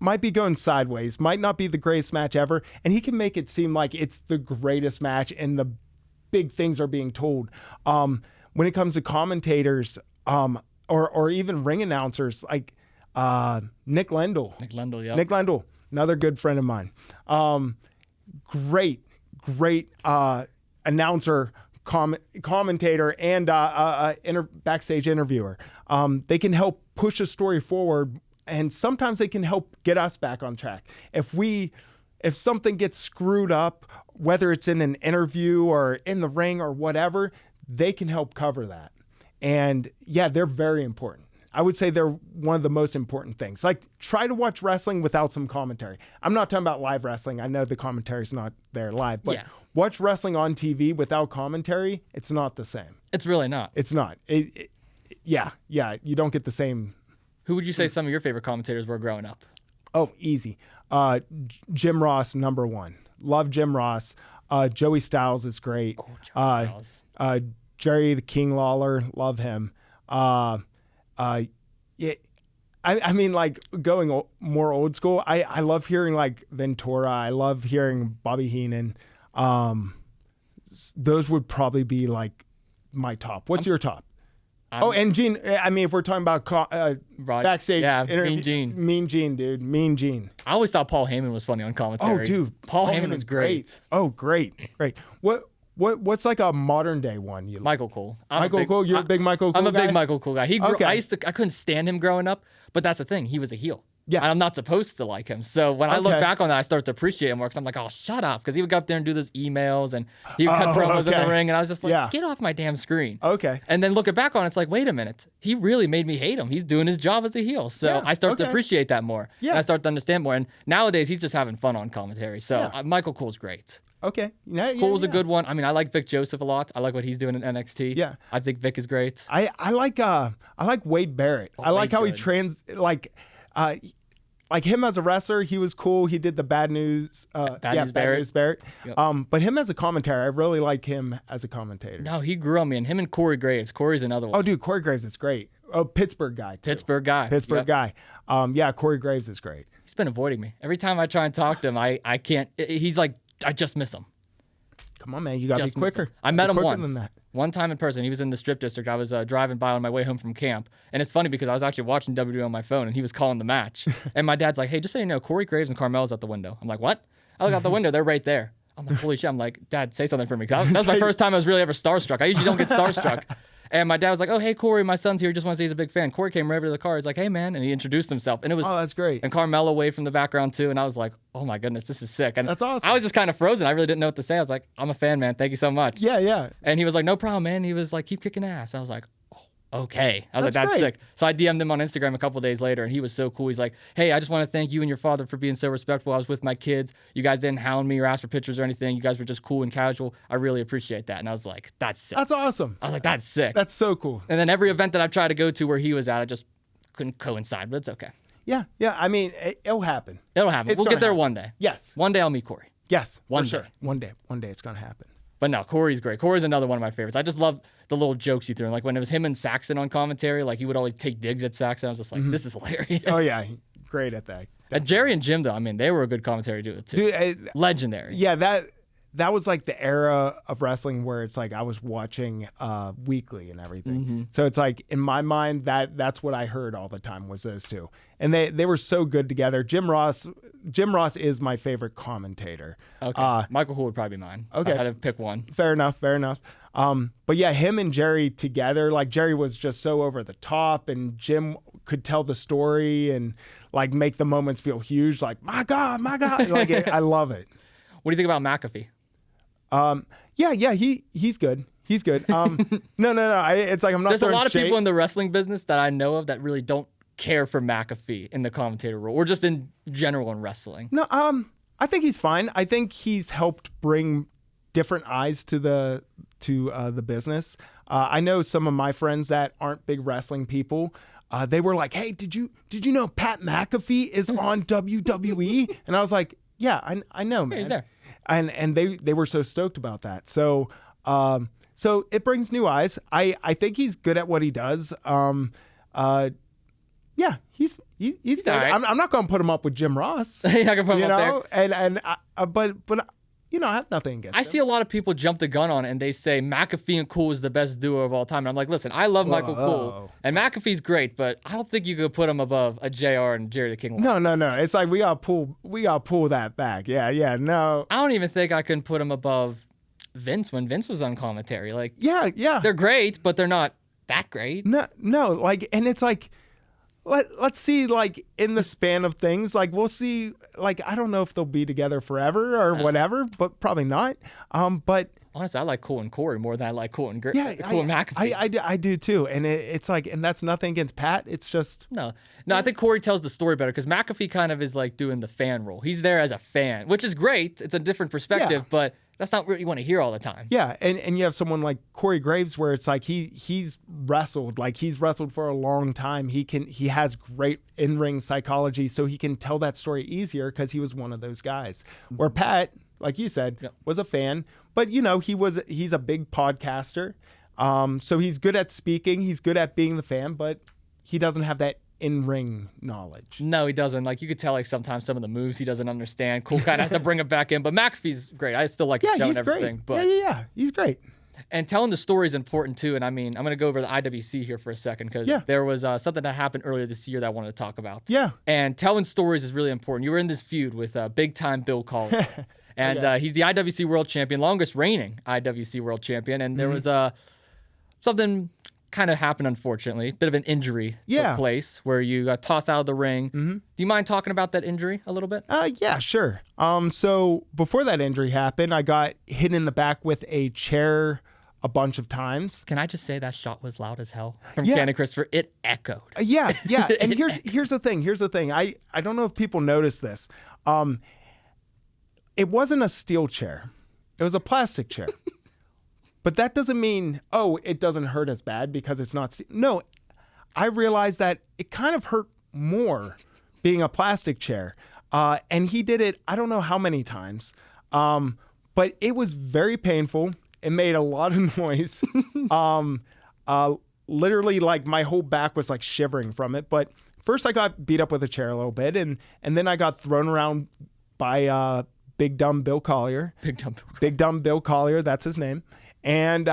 might be going sideways, might not be the greatest match ever, and he can make it seem like it's the greatest match and the big things are being told. When it comes to commentators, or even ring announcers, like Nick Lendl. Nick Lendl, another good friend of mine. Great announcer, commentator, and backstage interviewer. They can help push a story forward, and sometimes they can help get us back on track. If something gets screwed up, whether it's in an interview or in the ring or whatever, they can help cover that. And yeah, they're very important. I would say they're one of the most important things. Like, try to watch wrestling without some commentary. I'm not talking about live wrestling. I know the commentary's not there live, but watch wrestling on TV without commentary. It's not the same. It's really not. It's not. Yeah. You don't get the same. Who would you say some of your favorite commentators were growing up? Oh, easy. Jim Ross, number one. Love Jim Ross. Joey Styles is great. Oh, Joey Styles. Jerry the King Lawler, love him. I mean, like going more old school. I love hearing like Ventura. I love hearing Bobby Heenan. Those would probably be like my top. What's your top? And Gene. I mean, if we're talking about backstage, interview, Mean Gene, dude, Mean Gene. I always thought Paul Heyman was funny on commentary. Oh, dude, Paul Heyman was great. Oh, great. What's like a modern day one? Michael Cole. Michael Cole. You're a big Michael Cole I'm a guy? big Michael Cole guy. I couldn't stand him growing up, but that's the thing. He was a heel. Yeah. And I'm not supposed to like him. So when I look back on that, I start to appreciate him more because I'm like, oh, shut up. Because he would go up there and do those emails and he would cut promos in the ring. And I was just like, get off my damn screen. Okay. And then looking back on it, it's like, wait a minute. He really made me hate him. He's doing his job as a heel. So I start to appreciate that more. Yeah. And I start to understand more. And nowadays, he's just having fun on commentary. So Michael Cole's great. Okay. Cole's a good one. I mean, I like Vic Joseph a lot. I like what he's doing in NXT. Yeah. I think Vic is great. I like Wade Barrett. I like how he like him as a wrestler, he was cool. He did the Bad News Barrett. Yep. But him as a commentator, I really like him as a commentator. No, he grew on me. And him and Corey Graves. Corey's another one. Oh, dude, Corey Graves is great. Oh, Pittsburgh guy. Too. Pittsburgh guy. Corey Graves is great. He's been avoiding me. Every time I try and talk to him, I can't. He's like, I just miss him. Come on, man. You got to be quicker. I met him once. One time in person. He was in the strip district. I was driving by on my way home from camp. And it's funny because I was actually watching WWE on my phone and he was calling the match. And my dad's like, hey, just so you know, Corey Graves and Carmelo's out the window. I'm like, what? I look out the window. They're right there. I'm like, holy shit. I'm like, Dad, say something for me. That was my first time I was really ever starstruck. I usually don't get starstruck. And my dad was like, oh, hey, Corey, my son's here. Just want to say he's a big fan. Corey came right over to the car. He's like, hey, man. And he introduced himself. And it was, oh, that's great. And Carmelo waved from the background, too. And I was like, oh, my goodness, this is sick. And that's awesome. I was just kind of frozen. I really didn't know what to say. I was like, I'm a fan, man. Thank you so much. Yeah. And he was like, no problem, man. He was like, keep kicking ass. I was like, okay. I was like, that's sick. So I DM'd him on Instagram a couple days later, and he was so cool. He's like, hey, I just want to thank you and your father for being so respectful. I was with my kids. You guys didn't hound me or ask for pictures or anything. You guys were just cool and casual. I really appreciate that. And I was like, that's sick. That's awesome. I was like, that's sick. That's so cool. And then every event that I tried to go to where he was at, I just couldn't coincide, but it's okay. Yeah. I mean, it'll happen. It'll happen. We'll get there one day. Yes. One day I'll meet Corey. Yes. One day. Sure. One day it's going to happen. But no, Corey's great. Corey's another one of my favorites. I just love the little jokes he threw in. Like when it was him and Saxon on commentary, like he would always take digs at Saxon. I was just like, this is hilarious. Oh, yeah. Great at that. And Jerry and Jim, though, I mean, they were a good commentary duo, too. Dude, legendary. Yeah, that was like the era of wrestling where it's like I was watching weekly and everything. Mm-hmm. So it's like in my mind that's what I heard all the time was those two. And they were so good together. Jim Ross is my favorite commentator. Okay. Michael Cole would probably be mine. Okay. I had to pick one. Fair enough. But yeah, him and Jerry together, like Jerry was just so over the top and Jim could tell the story and like make the moments feel huge. Like, my God. Like I love it. What do you think about McAfee? Yeah, he's good. He's good. No. It's like I'm not. There's a lot of people in the wrestling business that I know of that really don't care for McAfee in the commentator role, or just in general in wrestling. No, I think he's fine. I think he's helped bring different eyes to the business. I know some of my friends that aren't big wrestling people. They were like, "Hey, did you know Pat McAfee is on WWE?" And I was like, "Yeah, I know, man." Yeah, he's there. And they were so stoked about that. So it brings new eyes. I think he's good at what he does. Yeah, he's good. Right. I'm not going to put him up with Jim Ross. You're not going to put him up there. But I have nothing against him. I see a lot of people jump the gun on it and they say McAfee and Cool is the best duo of all time. And I'm like, listen, I love Michael Cool and McAfee's great, but I don't think you could put him above a JR and Jerry the King. No. It's like we gotta pull that back. Yeah. No. I don't even think I can put him above Vince when Vince was on commentary. Like, yeah. They're great, but they're not that great. No. Like, and it's like, let's see, like in the span of things, like we'll see, like I don't know if they'll be together forever or whatever, but probably not. But Honestly, I like Cole and Corey more than I like Cole and Yeah, McAfee. I do too. And it's like, and that's nothing against Pat. It's just No, I think Corey tells the story better because McAfee kind of is like doing the fan role. He's there as a fan, which is great. It's a different perspective, but that's not what you want to hear all the time. Yeah, and you have someone like Corey Graves where it's like he's wrestled, like he's wrestled for a long time. He has great in-ring psychology, so he can tell that story easier because he was one of those guys. Where Pat, like you said, was a fan, but he's a big podcaster. So he's good at speaking, he's good at being the fan, but he doesn't have that in-ring knowledge. No, he doesn't. Like you could tell, like sometimes some of the moves he doesn't understand. Cole kind of has to bring it back in, but McAfee's great. I still like the show and everything. Great. But he's great. And telling the story is important too. And I mean, I'm going to go over the IWC here for a second because there was something that happened earlier this year that I wanted to talk about. Yeah. And telling stories is really important. You were in this feud with big time Bill Collier. And he's the IWC World Champion, longest reigning IWC World Champion. And there was something kind of happened, unfortunately. Bit of an injury took place where you got tossed out of the ring. Do you mind talking about that injury a little bit? Yeah, sure. So before that injury happened, I got hit in the back with a chair a bunch of times. Can I just say that shot was loud as hell from Cannon Christopher? It echoed. Yeah. And here's the thing. I don't know if people notice this. It wasn't a steel chair. It was a plastic chair. But that doesn't mean, it doesn't hurt as bad because it's not. No, I realized that it kind of hurt more being a plastic chair. And he did it, I don't know how many times. But it was very painful. It made a lot of noise. Literally, like my whole back was like shivering from it. But first I got beat up with a chair a little bit. And then I got thrown around by Big Dumb Bill Collier. Big Dumb Bill Collier, that's his name. And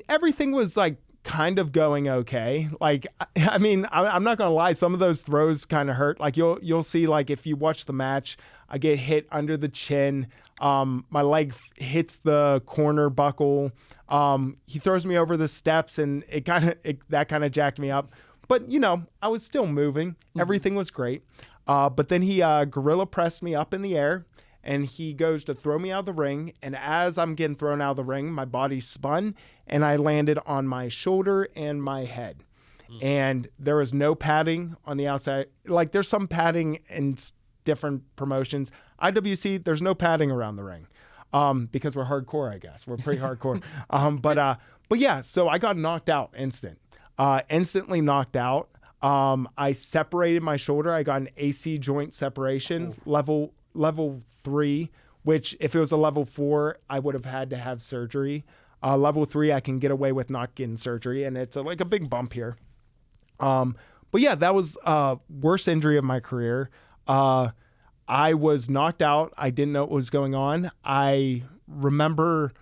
everything was like kind of going okay. Like, I mean, I'm not gonna lie, some of those throws kind of hurt. Like you'll see, like if you watch the match, I get hit under the chin. My leg hits the corner buckle. He throws me over the steps, and that kind of jacked me up. But I was still moving. Everything was great. But then he gorilla pressed me up in the air. And he goes to throw me out of the ring. And as I'm getting thrown out of the ring, my body spun and I landed on my shoulder and my head. And there was no padding on the outside. Like there's some padding in different promotions. IWC, there's no padding around the ring because we're hardcore, I guess. We're pretty hardcore. But yeah, so I got knocked out instantly knocked out. I separated my shoulder. I got an AC joint separation, level 3, which if it was a level 4, I would have had to have surgery. Level 3, I can get away with not getting surgery, and it's like a big bump here. But yeah, that was worst injury of my career. I was knocked out. I didn't know what was going on. I remember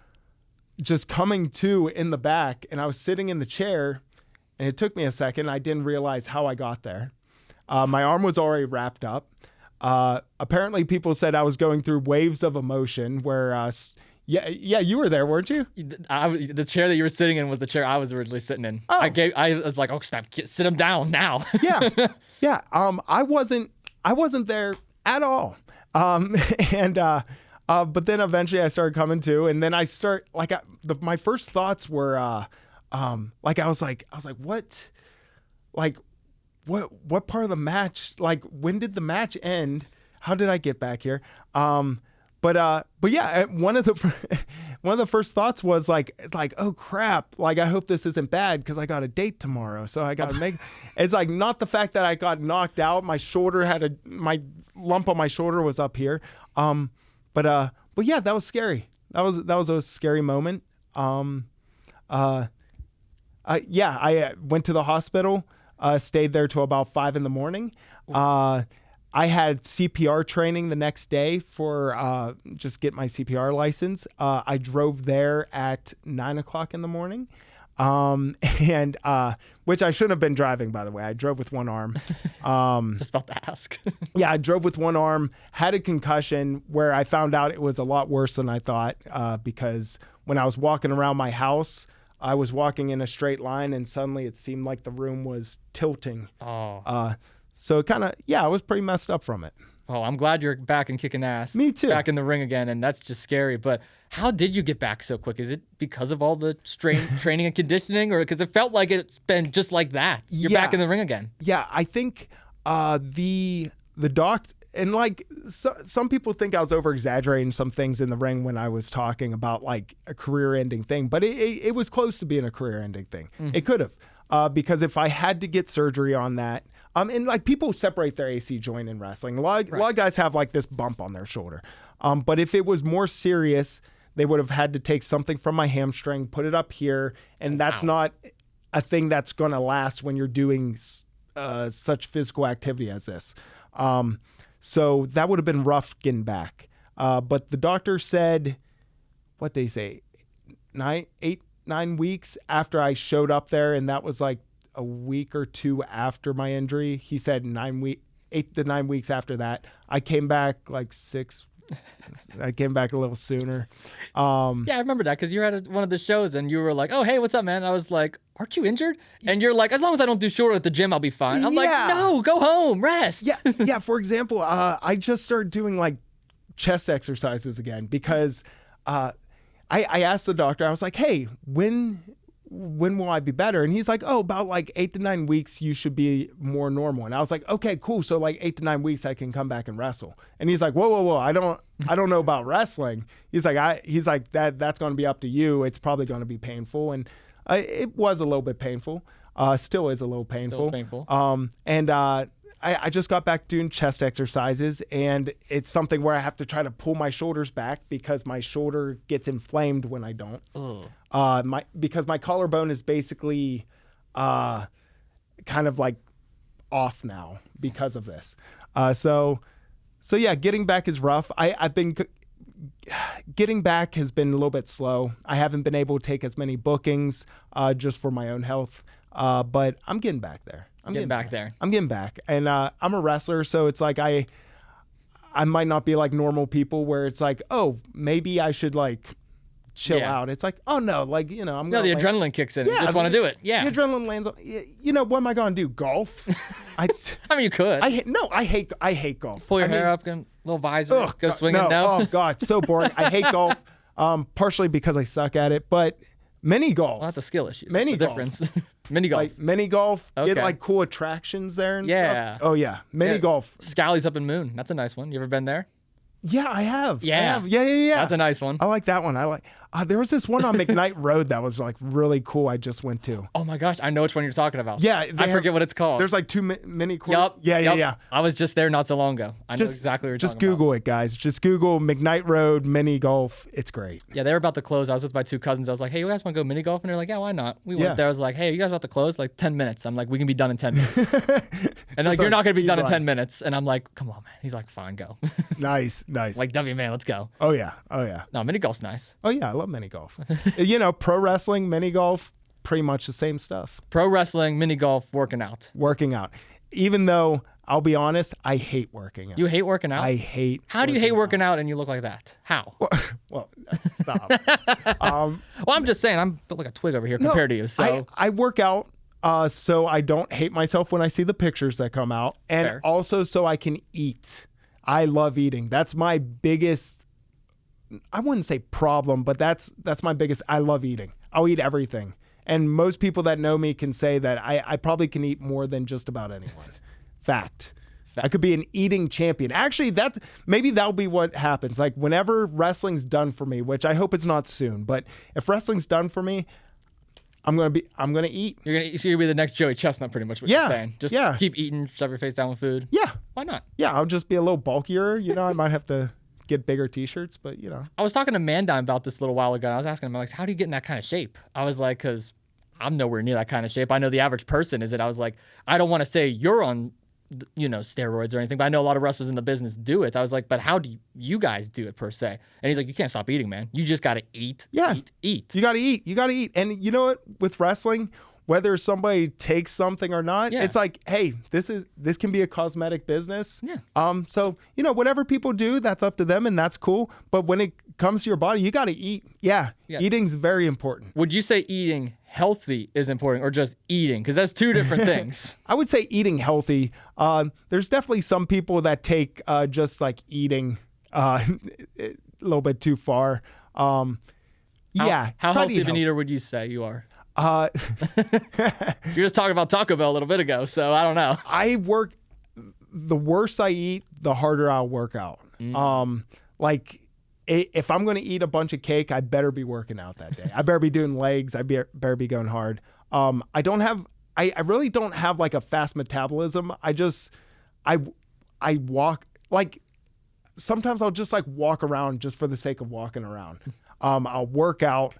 just coming to in the back, and I was sitting in the chair, and it took me a second. I didn't realize how I got there. My arm was already wrapped up. Apparently people said I was going through waves of emotion where, you were there, weren't you? The chair that you were sitting in was the chair I was originally sitting in. Oh. I was like, stop, sit him down now. Yeah. I wasn't there at all. But then eventually I started coming to, and then I my first thoughts were, I was like, what? Like, what part of the match, like when did the match end? How did I get back here? But yeah, one of the first thoughts was like, oh crap, like I hope this isn't bad because I got a date tomorrow, so I gotta make. It's like not the fact that I got knocked out. My shoulder my lump on my shoulder was up here. But yeah, that was scary. That was a scary moment. I went to the hospital. Stayed there till about 5 a.m. I had CPR training the next day for just get my CPR license. I drove there at 9 o'clock in the morning, and which I shouldn't have been driving, by the way. I drove with one arm. Just about to ask. Yeah, I drove with one arm, had a concussion where I found out it was a lot worse than I thought because when I was walking around my house, I was walking in a straight line and suddenly it seemed like the room was tilting. Oh. So it kind of, I was pretty messed up from it. Oh, I'm glad you're back and kicking ass. Me too. Back in the ring again, and that's just scary. But how did you get back so quick? Is it because of all the training and conditioning, or because it felt like it's been just like that? You're back in the ring again. Yeah, I think the doc and like some people think I was over exaggerating some things in the ring when I was talking about like a career ending thing, but it was close to being a career ending thing. Mm-hmm. It could have, because if I had to get surgery on that, and like people separate their AC joint in wrestling. A lot of guys have like this bump on their shoulder, but if it was more serious, they would have had to take something from my hamstring, put it up here, and that's not a thing that's going to last when you're doing such physical activity as this. So that would have been rough getting back. But the doctor said, what did he say? 9 weeks after I showed up there, and that was like a week or two after my injury. He said 8 to 9 weeks after that. I came back like 6. I came back a little sooner. Yeah, I remember that because you were at one of the shows and you were like, "Oh, hey, what's up, man?" And I was like, "Aren't you injured?" And you're like, "As long as I don't do shoulder at the gym, I'll be fine." I'm like, "No, go home, rest." Yeah. For example, I just started doing like chest exercises again because I asked the doctor. I was like, "Hey, when will I be better?" And he's like, "Oh, about like 8 to 9 weeks, you should be more normal." And I was like, "Okay, cool. So like 8 to 9 weeks, I can come back and wrestle." And he's like, "Whoa. I don't know about wrestling." He's like, that's going to be up to you. It's probably going to be painful. And it was a little bit painful. Still is a little painful. Still painful. I just got back doing chest exercises, and it's something where I have to try to pull my shoulders back because my shoulder gets inflamed when I don't. Because my collarbone is basically kind of like off now because of this. So yeah, getting back is rough. Getting back has been a little bit slow. I haven't been able to take as many bookings just for my own health, but I'm getting back there. I'm getting back there. And I'm a wrestler, so it's like I might not be like normal people where it's like, oh, maybe I should like chill out. It's like, oh no, like, you know, the adrenaline kicks in. You just want to do it. Yeah. The adrenaline lands on, you know, what am I going to do? Golf? I mean, you could. I hate golf. Pull your hair up, and little visor, go swinging. No. Oh God, so boring. I hate golf. Partially because I suck at it, but mini golf. Well, that's a skill issue. Mini golf. Difference. Mini golf. Like mini golf. Okay. Get like cool attractions there and stuff. Oh yeah. Mini golf. Scally's Up in Moon. That's a nice one. You ever been there? Yeah, I have. Yeah. Yeah. That's a nice one. I like that one. There was this one on McKnight Road that was like really cool. I just went to. Oh my gosh, I know which one you're talking about. Yeah, I forget what it's called. There's like 2 mini courts. Yep. Yeah. I was just there not so long ago. I know exactly what you're just talking Google about. it, guys. Just Google McKnight Road mini golf. It's great. Yeah, they were about to close. I was with my 2 cousins. I was like, "Hey, you guys want to go mini golf?" And they're like, "Yeah, why not?" We went there. I was like, "Hey, you guys about to close? Like 10 minutes." I'm like, "We can be done in 10 minutes." And like, "You're not going to be done in 10 minutes." And I'm like, "Come on, man." He's like, "Fine, go." Nice. Like, W man, let's go. Oh yeah. No, mini golf's nice. Oh yeah, I love mini golf. You know, pro wrestling, mini golf, pretty much the same stuff. Pro wrestling, mini golf, working out. Even though I'll be honest, I hate working out. You hate working out? I hate. How do you hate working out and you look like that? How? Well, stop. Well, I'm just saying, I'm built like a twig over here compared to you. So I work out so I don't hate myself when I see the pictures that come out, and also so I can eat. I love eating. That's my biggest, I wouldn't say problem, but that's my biggest. I love eating. I'll eat everything. And most people that know me can say that I probably can eat more than just about anyone. Fact. I could be an eating champion. Actually, maybe that'll be what happens. Like whenever wrestling's done for me, which I hope it's not soon, but if wrestling's done for me, I'm gonna eat. You're gonna be the next Joey Chestnut, pretty much. What you're saying. Just keep eating, shove your face down with food. Yeah. Why not? Yeah, I'll just be a little bulkier. You know, I might have to get bigger T-shirts, but you know. I was talking to Mandime about this a little while ago. And I was asking him, like, how do you get in that kind of shape? I was like, because I'm nowhere near that kind of shape. I know the average person is it. I was like, I don't want to say you're on, steroids or anything, but I know a lot of wrestlers in the business do it. I was like, but how do you guys do it per se? And he's like, you can't stop eating, man. You just got to eat. Yeah. Eat. You got to eat. And you know what? With wrestling, whether somebody takes something or not, Yeah. it's like, hey, this can be a cosmetic business. Yeah. So, whatever people do, that's up to them and that's cool. But when it comes to your body, you got to eat. Yeah. Eating's very important. Would you say eating healthy is important or just eating? Because that's two different things. I would say eating healthy. There's definitely some people that take just like eating a little bit too far. How healthy of an eater would you say you are? You're just talking about Taco Bell a little bit ago, so I don't know. The worse I eat, the harder I'll work out. If I'm going to eat a bunch of cake, I better be working out that day. I better be doing legs. I better be going hard. I really don't have like a fast metabolism. I walk, like sometimes I'll just like walk around just for the sake of walking around. I'll work out.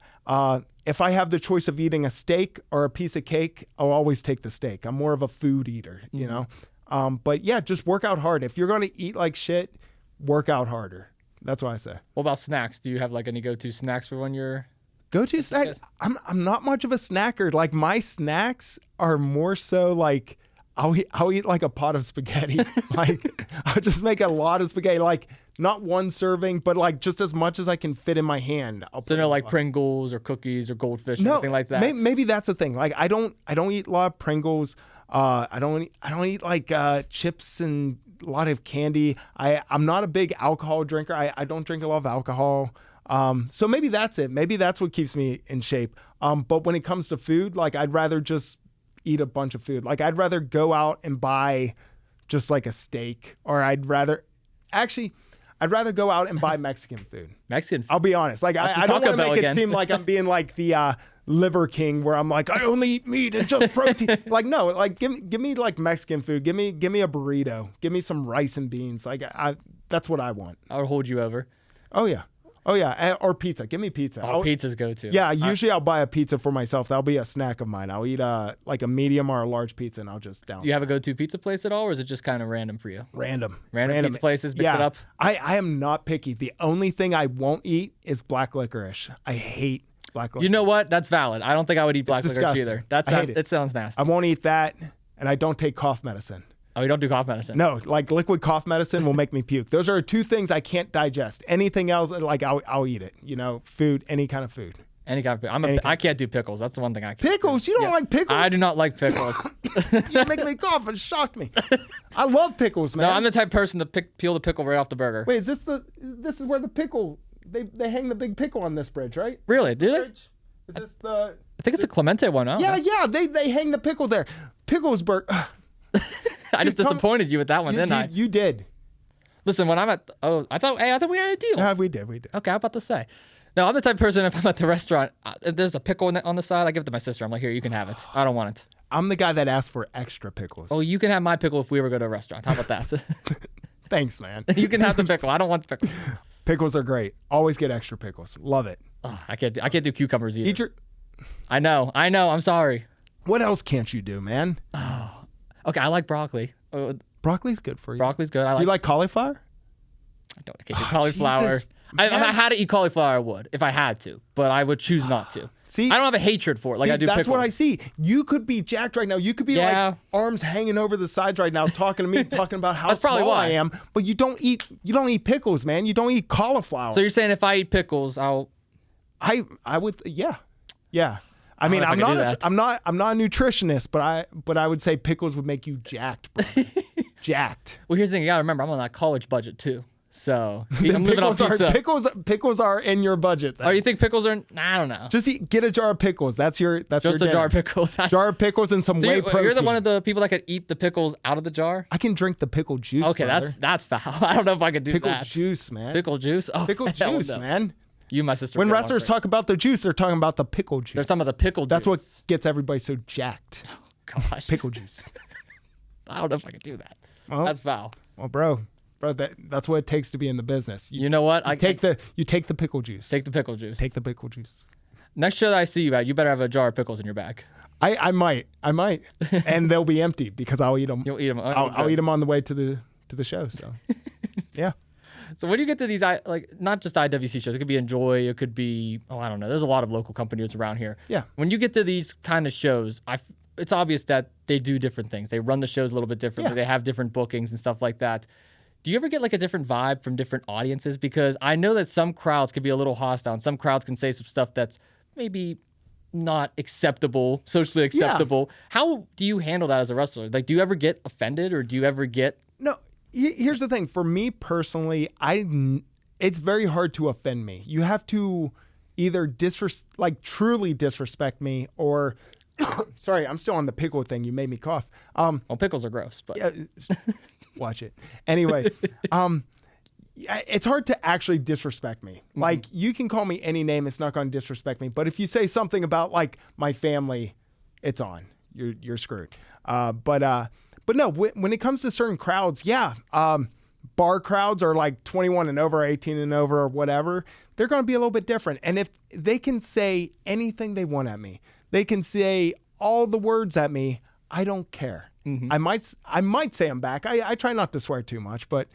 If I have the choice of eating a steak or a piece of cake, I'll always take the steak. I'm more of a food eater, you know? But yeah, just work out hard. If you're going to eat like shit, work out harder. That's what I say. What about snacks? Do you have like any go-to snacks for when you're... Go-to snacks? I'm not much of a snacker. Like my snacks are more so like I'll eat like a pot of spaghetti. Like I'll just make a lot of spaghetti. Like not one serving, but like just as much as I can fit in my hand. So no like Pringles or cookies or Goldfish or anything like that? Maybe that's the thing. Like I don't eat a lot of Pringles. I don't eat like chips and a lot of candy. I'm not a big alcohol drinker. I don't drink a lot of alcohol. So maybe that's it. Maybe that's what keeps me in shape. But when it comes to food, like I'd rather just eat a bunch of food. Like I'd rather go out and buy just like a steak, or I'd rather go out and buy Mexican food. Mexican food. I'll be honest. Like I don't want to make it seem like I'm being like the liver king where I'm like, I only eat meat and just protein. Like no, like give me like Mexican food. Give me a burrito. Give me some rice and beans. Like that's what I want. I would hold you over. Oh yeah. Or pizza. Give me pizza. Pizza's go-to. Yeah, usually I'll buy a pizza for myself. That'll be a snack of mine. I'll eat like a medium or a large pizza and I'll just down. Do you have a go-to pizza place at all, or is it just kind of random for you? Random Pizza places, mix it up? I am not picky. The only thing I won't eat is black licorice. I hate black licorice. You know what? That's valid. I don't think I would eat black licorice either. I hate it. It sounds nasty. I won't eat that, and I don't take cough medicine. Oh, you don't do cough medicine? No, like liquid cough medicine will make me puke. Those are two things I can't digest. Anything else, like I'll eat it. You know, food, any kind of food. Any kind of food. I can't do pickles. That's the one thing I can't. Pickles? You don't like pickles? I do not like pickles. You're making me cough. It shocked me. I love pickles, man. No, I'm the type of person to peel the pickle right off the burger. Wait, this is where the pickle, they hang the big pickle on this bridge, right? Really? Do they? Is this the... I think it's a Clemente one, huh? Yeah, they hang the pickle there. Picklesburg. I just disappointed you with that one, didn't I? You did. Listen, when I'm at... I thought we had a deal. Yeah, we did. Okay, I'm about to say. No, I'm the type of person, if I'm at the restaurant, if there's a pickle on the side, I give it to my sister. I'm like, here, you can have it. I don't want it. I'm the guy that asks for extra pickles. Oh, you can have my pickle if we ever go to a restaurant. How about that? Thanks, man. You can have the pickle. I don't want the pickle. Pickles are great. Always get extra pickles. Love it. Oh, I can't do cucumbers either. Eat your... I know. I'm sorry. What else can't you do, man? Oh, okay, I like broccoli. Broccoli's good for you. Broccoli's good. Do you like cauliflower? I can't do cauliflower. Jesus, if I had to eat cauliflower, I would. If I had to, but I would choose not to. See, I don't have a hatred for it like I do that's pickles. what I see. You could be jacked right now. You could be like arms hanging over the sides right now, talking to me, talking about how small I am. But you don't eat pickles, man. You don't eat cauliflower. So you're saying if I eat pickles, I would, yeah. I mean, I'm not a nutritionist, but I would say pickles would make you jacked, bro. Jacked. Well, here's the thing. You gotta remember, I'm on that college budget too. So I'm living off pizza. Pickles are in your budget. Then. Oh, you think pickles are? I don't know. Just get a jar of pickles. That's just a jar of pickles. Jar of pickles and some whey protein. You're the one of the people that could eat the pickles out of the jar. I can drink the pickle juice. Okay, brother. that's foul. I don't know if I could do pickle that. Pickle juice, man. Pickle juice. Oh, pickle juice, man. You, and my sister. When wrestlers talk about their juice, they're talking about the pickle juice. They're talking about the pickle juice. That's what gets everybody so jacked. Oh, gosh. Pickle juice. I don't know if I could do that. Well, that's foul. Well, bro, that's what it takes to be in the business. You know what? You take the pickle juice. Take the pickle juice. Take the pickle juice. Next show that I see you at, you better have a jar of pickles in your bag. I might, and they'll be empty because I'll eat them. You'll eat them. I'll eat them on the way to the show. So, yeah. So when you get to these, like not just IWC shows, it could be Enjoy, it could be, I don't know. There's a lot of local companies around here. Yeah. When you get to these kind of shows, it's obvious that they do different things. They run the shows a little bit differently. Yeah. They have different bookings and stuff like that. Do you ever get like a different vibe from different audiences? Because I know that some crowds can be a little hostile, and some crowds can say some stuff that's maybe not acceptable, socially acceptable. How do you handle that as a wrestler? Like, do you ever get offended, or do you ever get... No, here's the thing. For me personally, it's very hard to offend me. You have to either truly disrespect me, or sorry, I'm still on the pickle thing. You made me cough. Well, pickles are gross, but yeah, watch it. Anyway, it's hard to actually disrespect me. Mm-hmm. Like, you can call me any name, it's not going to disrespect me. But if you say something about like my family, it's on. You're screwed. But no, when it comes to certain crowds, bar crowds are like 21 and over, 18 and over, or whatever. They're going to be a little bit different. And if they can say anything they want at me, they can say all the words at me, I don't care. Mm-hmm. I might say them back. I try not to swear too much, but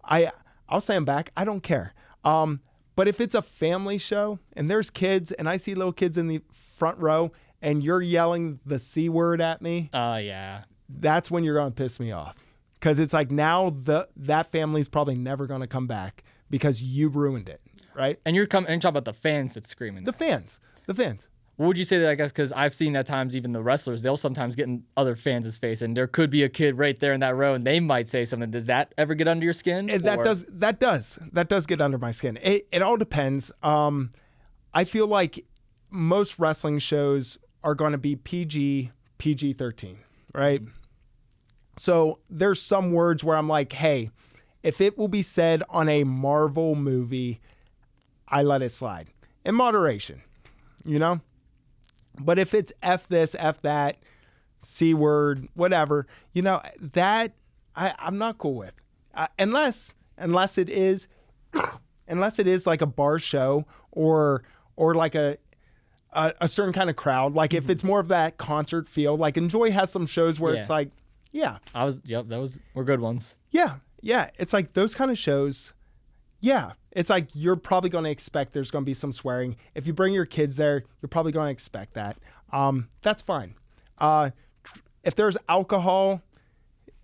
I'll say them back. I don't care. But if it's a family show and there's kids and I see little kids in the front row and you're yelling the C word at me, yeah, that's when you're going to piss me off. Because it's like, now that family's probably never going to come back because you ruined it, right? And you're talking about the fans that's screaming. The fans. What would you say that, I guess, because I've seen at times even the wrestlers, they'll sometimes get in other fans' face, and there could be a kid right there in that row, and they might say something. Does that ever get under your skin? That does get under my skin. It all depends. I feel like most wrestling shows are going to be PG-13, right? So there's some words where I'm like, hey, if it will be said on a Marvel movie, I let it slide in moderation, you know? But if it's F this, F that, C word, whatever, you know, that I'm not cool with. Unless it is like a bar show or like a certain kind of crowd. Like if it's more of that concert feel, like Enjoy has some shows where it's like, were good ones. Yeah. It's like those kind of shows. Yeah. It's like you're probably going to expect there's going to be some swearing. If you bring your kids there, you're probably going to expect that. That's fine. If there's alcohol,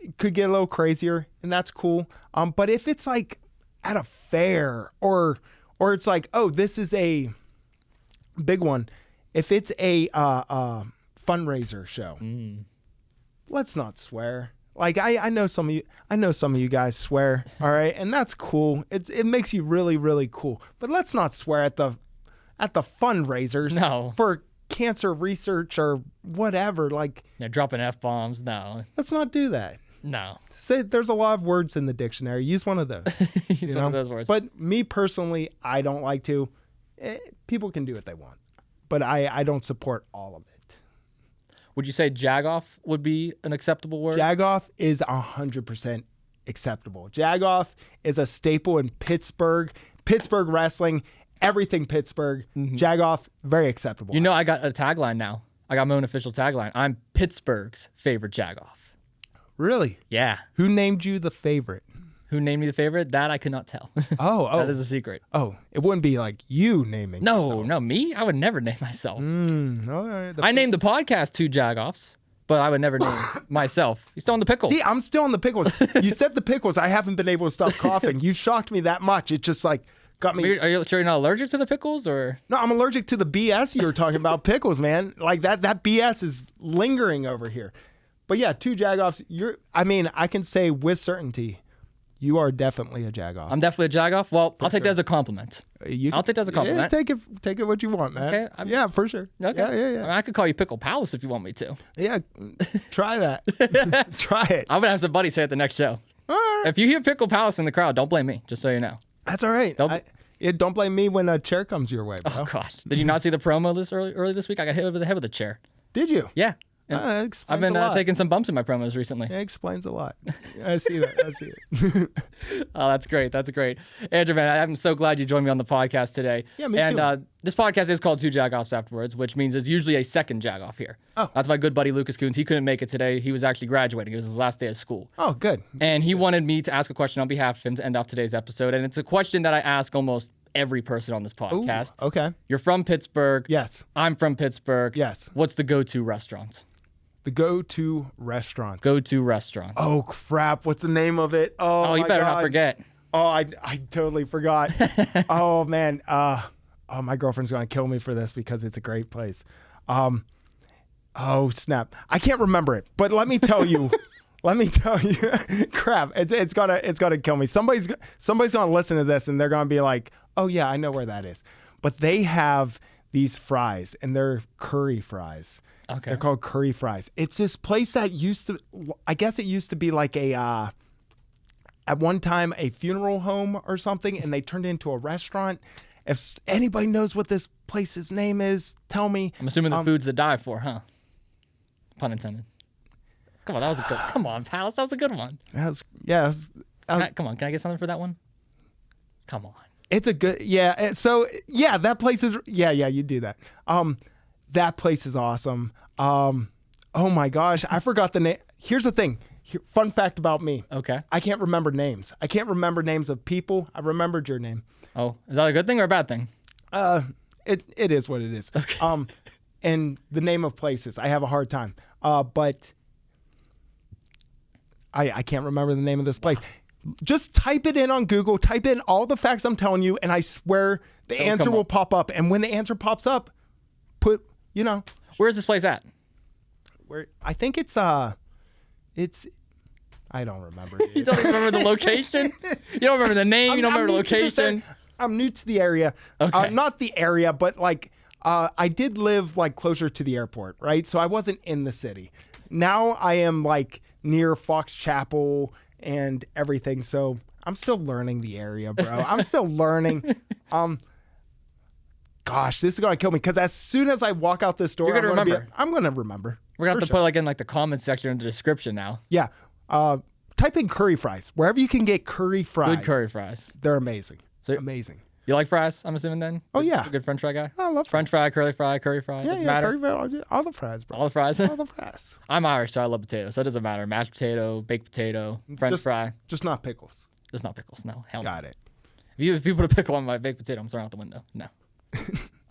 it could get a little crazier, and that's cool. But if it's like at a fair or it's like, oh, this is a big one. If it's a fundraiser show, let's not swear. Like I know some of you guys swear, all right, and that's cool. It makes you really, really cool. But let's not swear at the fundraisers. No. For cancer research or whatever. Like, dropping F-bombs. No. Let's not do that. No. Say there's a lot of words in the dictionary. Use one of those. Use one of those words. But me personally, I don't like to. People can do what they want, but I don't support all of it. Would you say Jagoff would be an acceptable word? Jagoff is 100% acceptable. Jagoff is a staple in Pittsburgh wrestling, everything Pittsburgh. Mm-hmm. Jagoff, very acceptable. You know, I got a tagline now. I got my own official tagline. I'm Pittsburgh's favorite Jagoff. Really? Yeah. Who named you the favorite? Who named me the favorite? That I could not tell. Oh. That is a secret. Oh, it wouldn't be like you naming yourself. No, me? I would never name myself. All right. I named the podcast 2 Jagoffs, but I would never name myself. You're still on the pickles. See, I'm still on the pickles. You said the pickles. I haven't been able to stop coughing. You shocked me that much. It just like got me. Are you sure you're not allergic to the pickles, or? No, I'm allergic to the BS you were talking about pickles, man. Like that BS is lingering over here. But yeah, 2 Jagoffs. I can say with certainty, you are definitely a Jagoff. I'm definitely a Jagoff. Well, I'll take that as a compliment. I'll take that as a compliment. Yeah, take it what you want, man. Okay. Yeah, for sure. Okay. Yeah. I mean, I could call you Pickle Palace if you want me to. Yeah, try that. Try it. I'm gonna have some buddies say it at the next show. All right. If you hear Pickle Palace in the crowd, don't blame me. Just so you know. That's all right. Don't blame me when a chair comes your way, bro. Oh gosh, did you not see the promo early this week? I got hit over the head with a chair. Did you? Yeah. It explains I've been a lot. taking some bumps in my promos recently. It explains a lot. I see that. I see it. Oh, that's great. That's great. Andrew, man, I'm so glad you joined me on the podcast today. Yeah, me and, too. This podcast is called Two Jagoffs Afterwards, which means there's usually a second Jagoff here. Oh. That's my good buddy Lucas Coons. He couldn't make it today. He was actually graduating. It was his last day of school. Oh, good. And he wanted me to ask a question on behalf of him to end off today's episode. And it's a question that I ask almost every person on this podcast. Ooh, okay. You're from Pittsburgh. Yes. I'm from Pittsburgh. Yes. What's the go-to restaurant? The go-to restaurant. Go-to restaurant. Oh, crap. What's the name of it? Oh, you my better God. not forget. Oh, I totally forgot. Oh, man. My girlfriend's going to kill me for this because it's a great place. Oh, snap. I can't remember it, but let me tell you. Crap. It's gonna kill me. Somebody's going to listen to this and they're going to be like, oh, yeah, I know where that is. But they have these fries and they're curry fries. Okay. They're called curry fries. It's this place that I guess it used to be like at one time a funeral home or something, and they turned it into a restaurant. If anybody knows what this place's name is, tell me. I'm assuming the food's to die for, huh? Pun intended. Come on, that was a good. Come on, pals, that was a good one. Come on, can I get something for that one? Come on. It's a good, yeah. So yeah, that place is, yeah, you do that. That place is awesome. Oh my gosh, I forgot the name. Here's the thing. Fun fact about me. Okay. I can't remember names. I can't remember names of people. I remembered your name. Oh, is that a good thing or a bad thing? It is what it is. Okay. And the name of places, I have a hard time. But I can't remember the name of this place. Just type it in on Google, type in all the facts I'm telling you, and I swear the answer will pop up. And when the answer pops up, Where's this place at? where I think it's I don't remember. Dude. You don't even remember the location? You don't remember the name? You don't remember the location? I'm new to the area. Okay. Not the area, but like I did live like closer to the airport, right? So I wasn't in the city. Now I am like near Fox Chapel and everything. So I'm still learning the area, bro. I'm still learning. Gosh, this is gonna kill me because as soon as I walk out this door, You're gonna remember. I'm gonna remember. We're gonna have to put like in like the comments section in the description now. Yeah. Type in curry fries wherever you can get curry fries. Good curry fries. They're amazing. So- Amazing. You like fries? I'm assuming then. Oh, You're yeah. a good French fry guy. I love French fry, curly fry, curry fry. Yeah, Doesn't matter. curry fries, all the fries, bro. All the fries. All the fries. I'm Irish, so I love potatoes. So it doesn't matter. Mashed potato, baked potato, French fry. Just not pickles. There's not pickles. No. Hell no. Got it. If you put a pickle on my baked potato, I'm throwing out the window. No.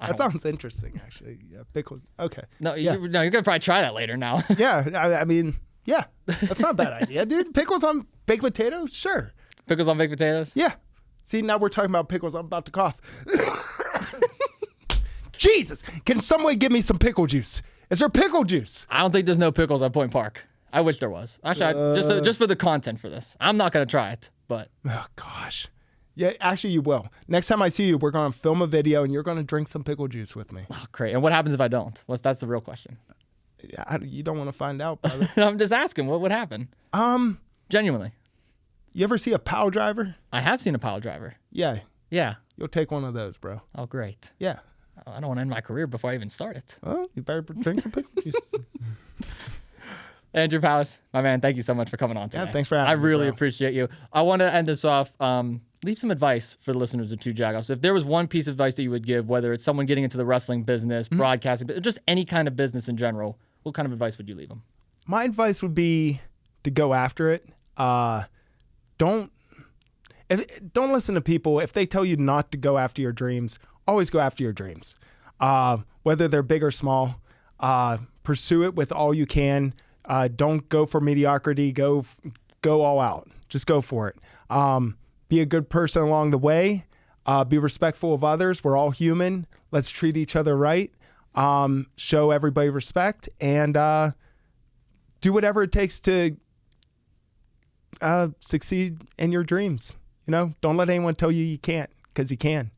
That sounds interesting, actually. Yeah, pickles. Okay. No, Yeah. you're gonna probably try that later now. Yeah, I mean, yeah, that's not a bad idea, dude. Pickles on baked potato? Sure. Pickles on baked potatoes? Yeah. See, now we're talking about pickles. I'm about to cough. Jesus! Can someone give me some pickle juice? Is there pickle juice? I don't think there's no pickles at Point Park. I wish there was. Actually, just for the content for this. I'm not gonna try it, but Oh, gosh. Yeah, actually, you will. Next time I see you, we're going to film a video and you're going to drink some pickle juice with me. oh, great. And what happens if I don't? That's the real question. Yeah, you don't want to find out, brother. I'm just asking. What would happen? Genuinely. You ever see a pile driver? I have seen a pile driver. Yeah, Yeah. you'll take one of those, bro. Oh, great. Yeah. I don't want to end my career before I even start it. Well, you better drink some pickle juice. Andrew Palace, my man, thank you so much for coming on today. Yeah, thanks for having I me, really bro. appreciate you. I want to end this off. Leave some advice for the listeners of Two Jagoffs. If there was one piece of advice that you would give, whether it's someone getting into the wrestling business, broadcasting, just any kind of business in general, what kind of advice would you leave them? My advice would be to go after it. Don't listen to people. If they tell you not to go after your dreams, always go after your dreams. Whether they're big or small, pursue it with all you can. Don't go for mediocrity. Go all out. Just go for it. Be a good person along the way. Be respectful of others. We're all human. Let's treat each other right. Show everybody respect and do whatever it takes to succeed in your dreams. Don't let anyone tell you can't, because you can.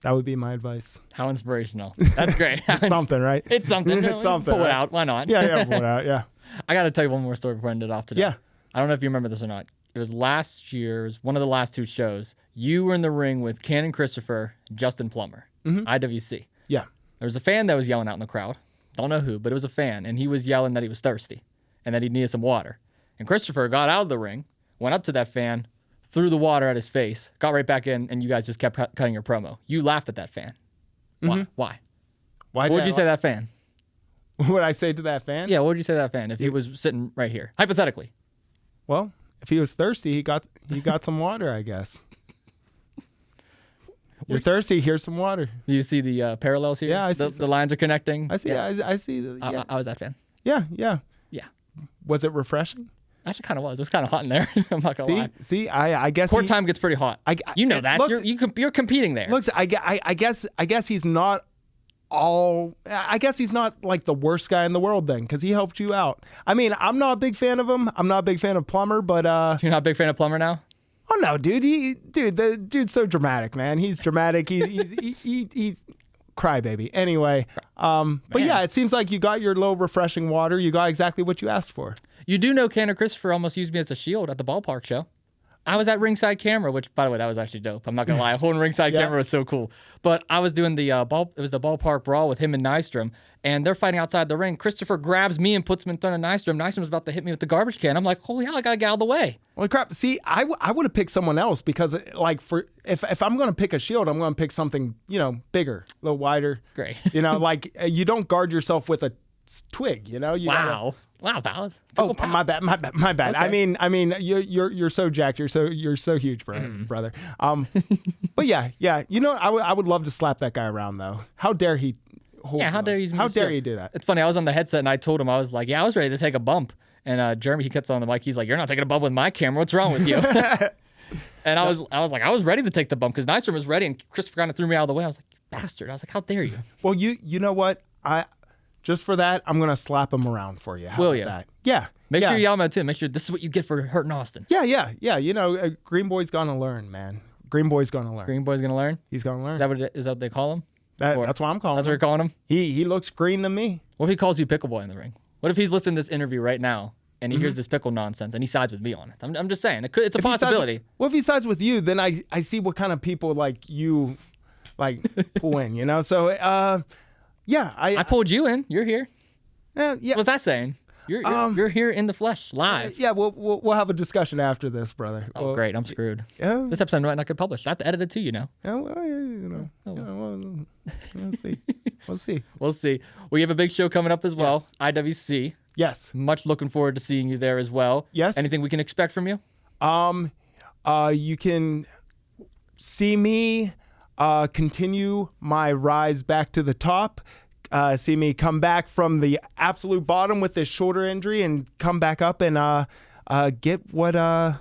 That would be my advice. How inspirational. That's great. It's something, right? It's something. It's something. Pull it right? out. Why not? Yeah, pull it out. Yeah. I got to tell you one more story before I end it off today. Yeah. I don't know if you remember this or not. It was last year. It was one of the last two shows. You were in the ring with Cannon Christopher, Justin Plummer, IWC. Yeah. There was a fan that was yelling out in the crowd. don't know who, but it was a fan, and he was yelling that he was thirsty and that he needed some water. And Christopher got out of the ring, went up to that fan, threw the water at his face, got right back in, and you guys just kept cutting your promo. You laughed at that fan. Why? Why? Why What would you say to that fan? What would I say to that fan? Yeah, what would you say to that fan if he was sitting right here? Hypothetically. Well, if he was thirsty, he got some water, I guess. You're thirsty, here's some water. Do you see the parallels here? Yeah, I see the lines are connecting. I see. Yeah. I see. Yeah. I was that fan. Yeah. Yeah. Was it refreshing? Actually, kind of was. It was kind of hot in there. I'm not gonna lie. See, I guess Court time gets pretty hot. You know that. Looks, you're competing there. Looks, I guess he's not I guess he's not like the worst guy in the world then, because he helped you out. I mean, I'm not a big fan of him. I'm not a big fan of Plummer, but You're not a big fan of Plummer now? oh no, dude. The dude's so dramatic, man. He's dramatic. He's crybaby. Anyway, but yeah, it seems like you got your little refreshing water. You got exactly what you asked for. You do know Cantor Christopher almost used me as a shield at the ballpark show. I was at ringside camera, which, by the way, that was actually dope. I'm not gonna lie, holding ringside camera was so cool. But I was doing the It was the ballpark brawl with him and Nystrom, and they're fighting outside the ring. Christopher grabs me and puts him in front of Nystrom. Nystrom's about to hit me with the garbage can. I'm like, holy hell, I gotta get out of the way. Holy crap! See, I would have picked someone else because, like, if I'm gonna pick a shield, I'm gonna pick something bigger, a little wider. Great. Like you don't guard yourself with a twig. You Wow, Palace. Oh, my bad. Okay. I mean, you're so jacked. You're so huge, brother. But yeah. I would love to slap that guy around though. How dare he? How dare you do that? It's funny. I was on the headset and I told him, I was like, yeah, I was ready to take a bump. And Jeremy, he cuts on the mic. He's like, you're not taking a bump with my camera. What's wrong with you? And I was like, I was ready to take the bump because Nystrom was ready, and Christopher kind of threw me out of the way. I was like, you bastard. I was like, how dare you? Well, you know what? Just for that, I'm gonna slap him around for you. How Will about you? that? Yeah. Make sure you yell him out too. Make sure this is what you get for hurting Austin. Yeah. Green Boy's gonna learn, man. Green Boy's gonna learn. Green Boy's gonna learn. He's gonna learn. Is that what they call him? That's what I'm calling. That's what him. you're calling him. He looks green to me. What if he calls you Pickle Boy in the ring? What if he's listening to this interview right now and he hears this pickle nonsense and he sides with me on it? I'm just saying it's a possibility. Well, if he sides with you, then I see what kind of people like you pull in. So yeah, I pulled you in. You're here. Yeah. What's that saying? You're here in the flesh, live. Yeah, we'll have a discussion after this, brother. Oh, great! I'm screwed. Yeah. This episode might not get published. I have to edit it too, Yeah, well, we'll see. We'll see. We have a big show coming up as well. Yes. IWC. Yes. Much looking forward to seeing you there as well. Yes. Anything we can expect from you? You can see me continue my rise back to the top. See me come back from the absolute bottom with this shoulder injury and come back up and get what I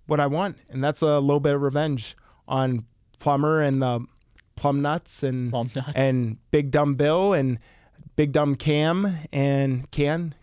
want, and that's a little bit of revenge on Plummer and the Plum Nuts and Big Dumb Bill and Big Dumb Cam and Cam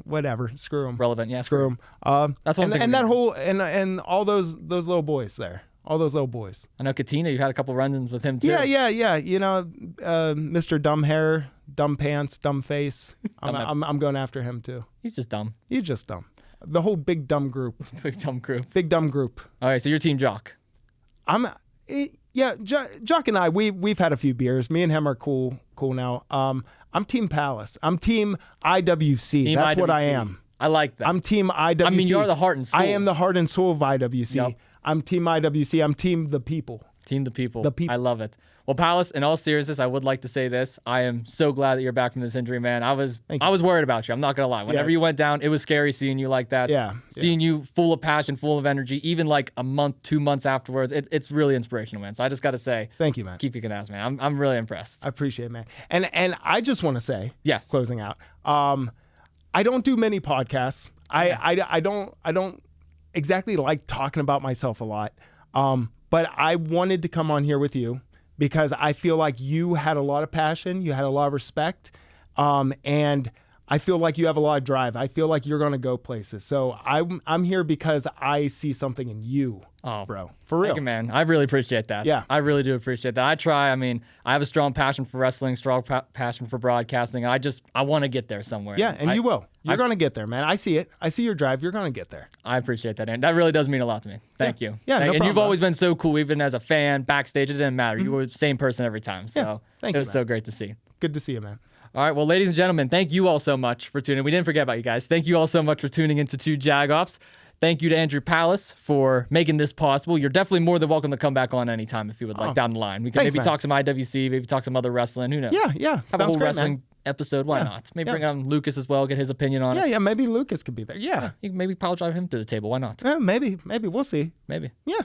whatever. Screw them. Relevant, yeah. Screw them. That's one thing. And that whole and all those little boys there. All those little boys. I know Katina, you had a couple run-ins with him too. Yeah. Mr. Dumb Hair, Dumb Pants, Dumb Face. I'm going after him too. He's just dumb. He's just dumb. The whole Big Dumb Group. Big Dumb Group. Big Dumb Group. All right, so you're Team Jock. Jock and I, we've had a few beers. Me and him are cool now. I'm Team Palace. I'm Team IWC. That's what I am. I like that. I'm Team IWC. I mean, you're the heart and soul. I am the heart and soul of IWC. Yep. I'm Team IWC. I'm Team the people. Team the people. The people. I love it. Well, Palace, in all seriousness, I would like to say this. I am so glad that you're back from this injury, man. I was worried about you. I'm not going to lie. Whenever you went down, it was scary seeing you like that. Yeah. Seeing you full of passion, full of energy, even like a month, 2 months afterwards. It's really inspirational, man. So I just got to say. Thank you, man. Keep kicking ass, man. I'm really impressed. I appreciate it, man. And I just want to say, yes, closing out, I don't do many podcasts. I don't exactly like talking about myself a lot. But I wanted to come on here with you because I feel like you had a lot of passion, you had a lot of respect, and I feel like you have a lot of drive. I feel like you're going to go places. So I'm here because I see something in you, bro. For real. Thank you, man. I really appreciate that. Yeah. I really do appreciate that. I try. I mean, I have a strong passion for wrestling, strong passion for broadcasting. I want to get there somewhere. Yeah, and you will. You're going to get there, man. I see it. I see your drive. You're going to get there. I appreciate that, and that really does mean a lot to me. Thank you. Yeah, no and problem, you've always been so cool, even as a fan, backstage. It didn't matter. You were the same person every time. So thank it you, was man. so great to see. Good to see you, man. All right. Well, ladies and gentlemen, thank you all so much for tuning in. We didn't forget about you guys. Thank you all so much for tuning into Two Jagoffs. Thank you to Andrew Palace for making this possible. You're definitely more than welcome to come back on anytime if you would like down the line. We can maybe talk some IWC, maybe talk some other wrestling. Who knows? Yeah. Have a whole wrestling episode. Why not? Maybe bring on Lucas as well, get his opinion on it. Yeah, maybe Lucas could be there. Yeah. You can maybe power drive him to the table. Why not? Maybe. We'll see. Maybe. Yeah.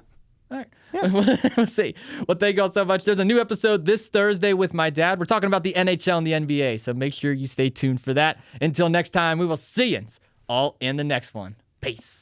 All right. Yeah. We'll see. Well, thank you all so much. There's a new episode this Thursday with my dad. We're talking about the NHL and the NBA, so make sure you stay tuned for that. Until next time, we will see you all in the next one. Peace.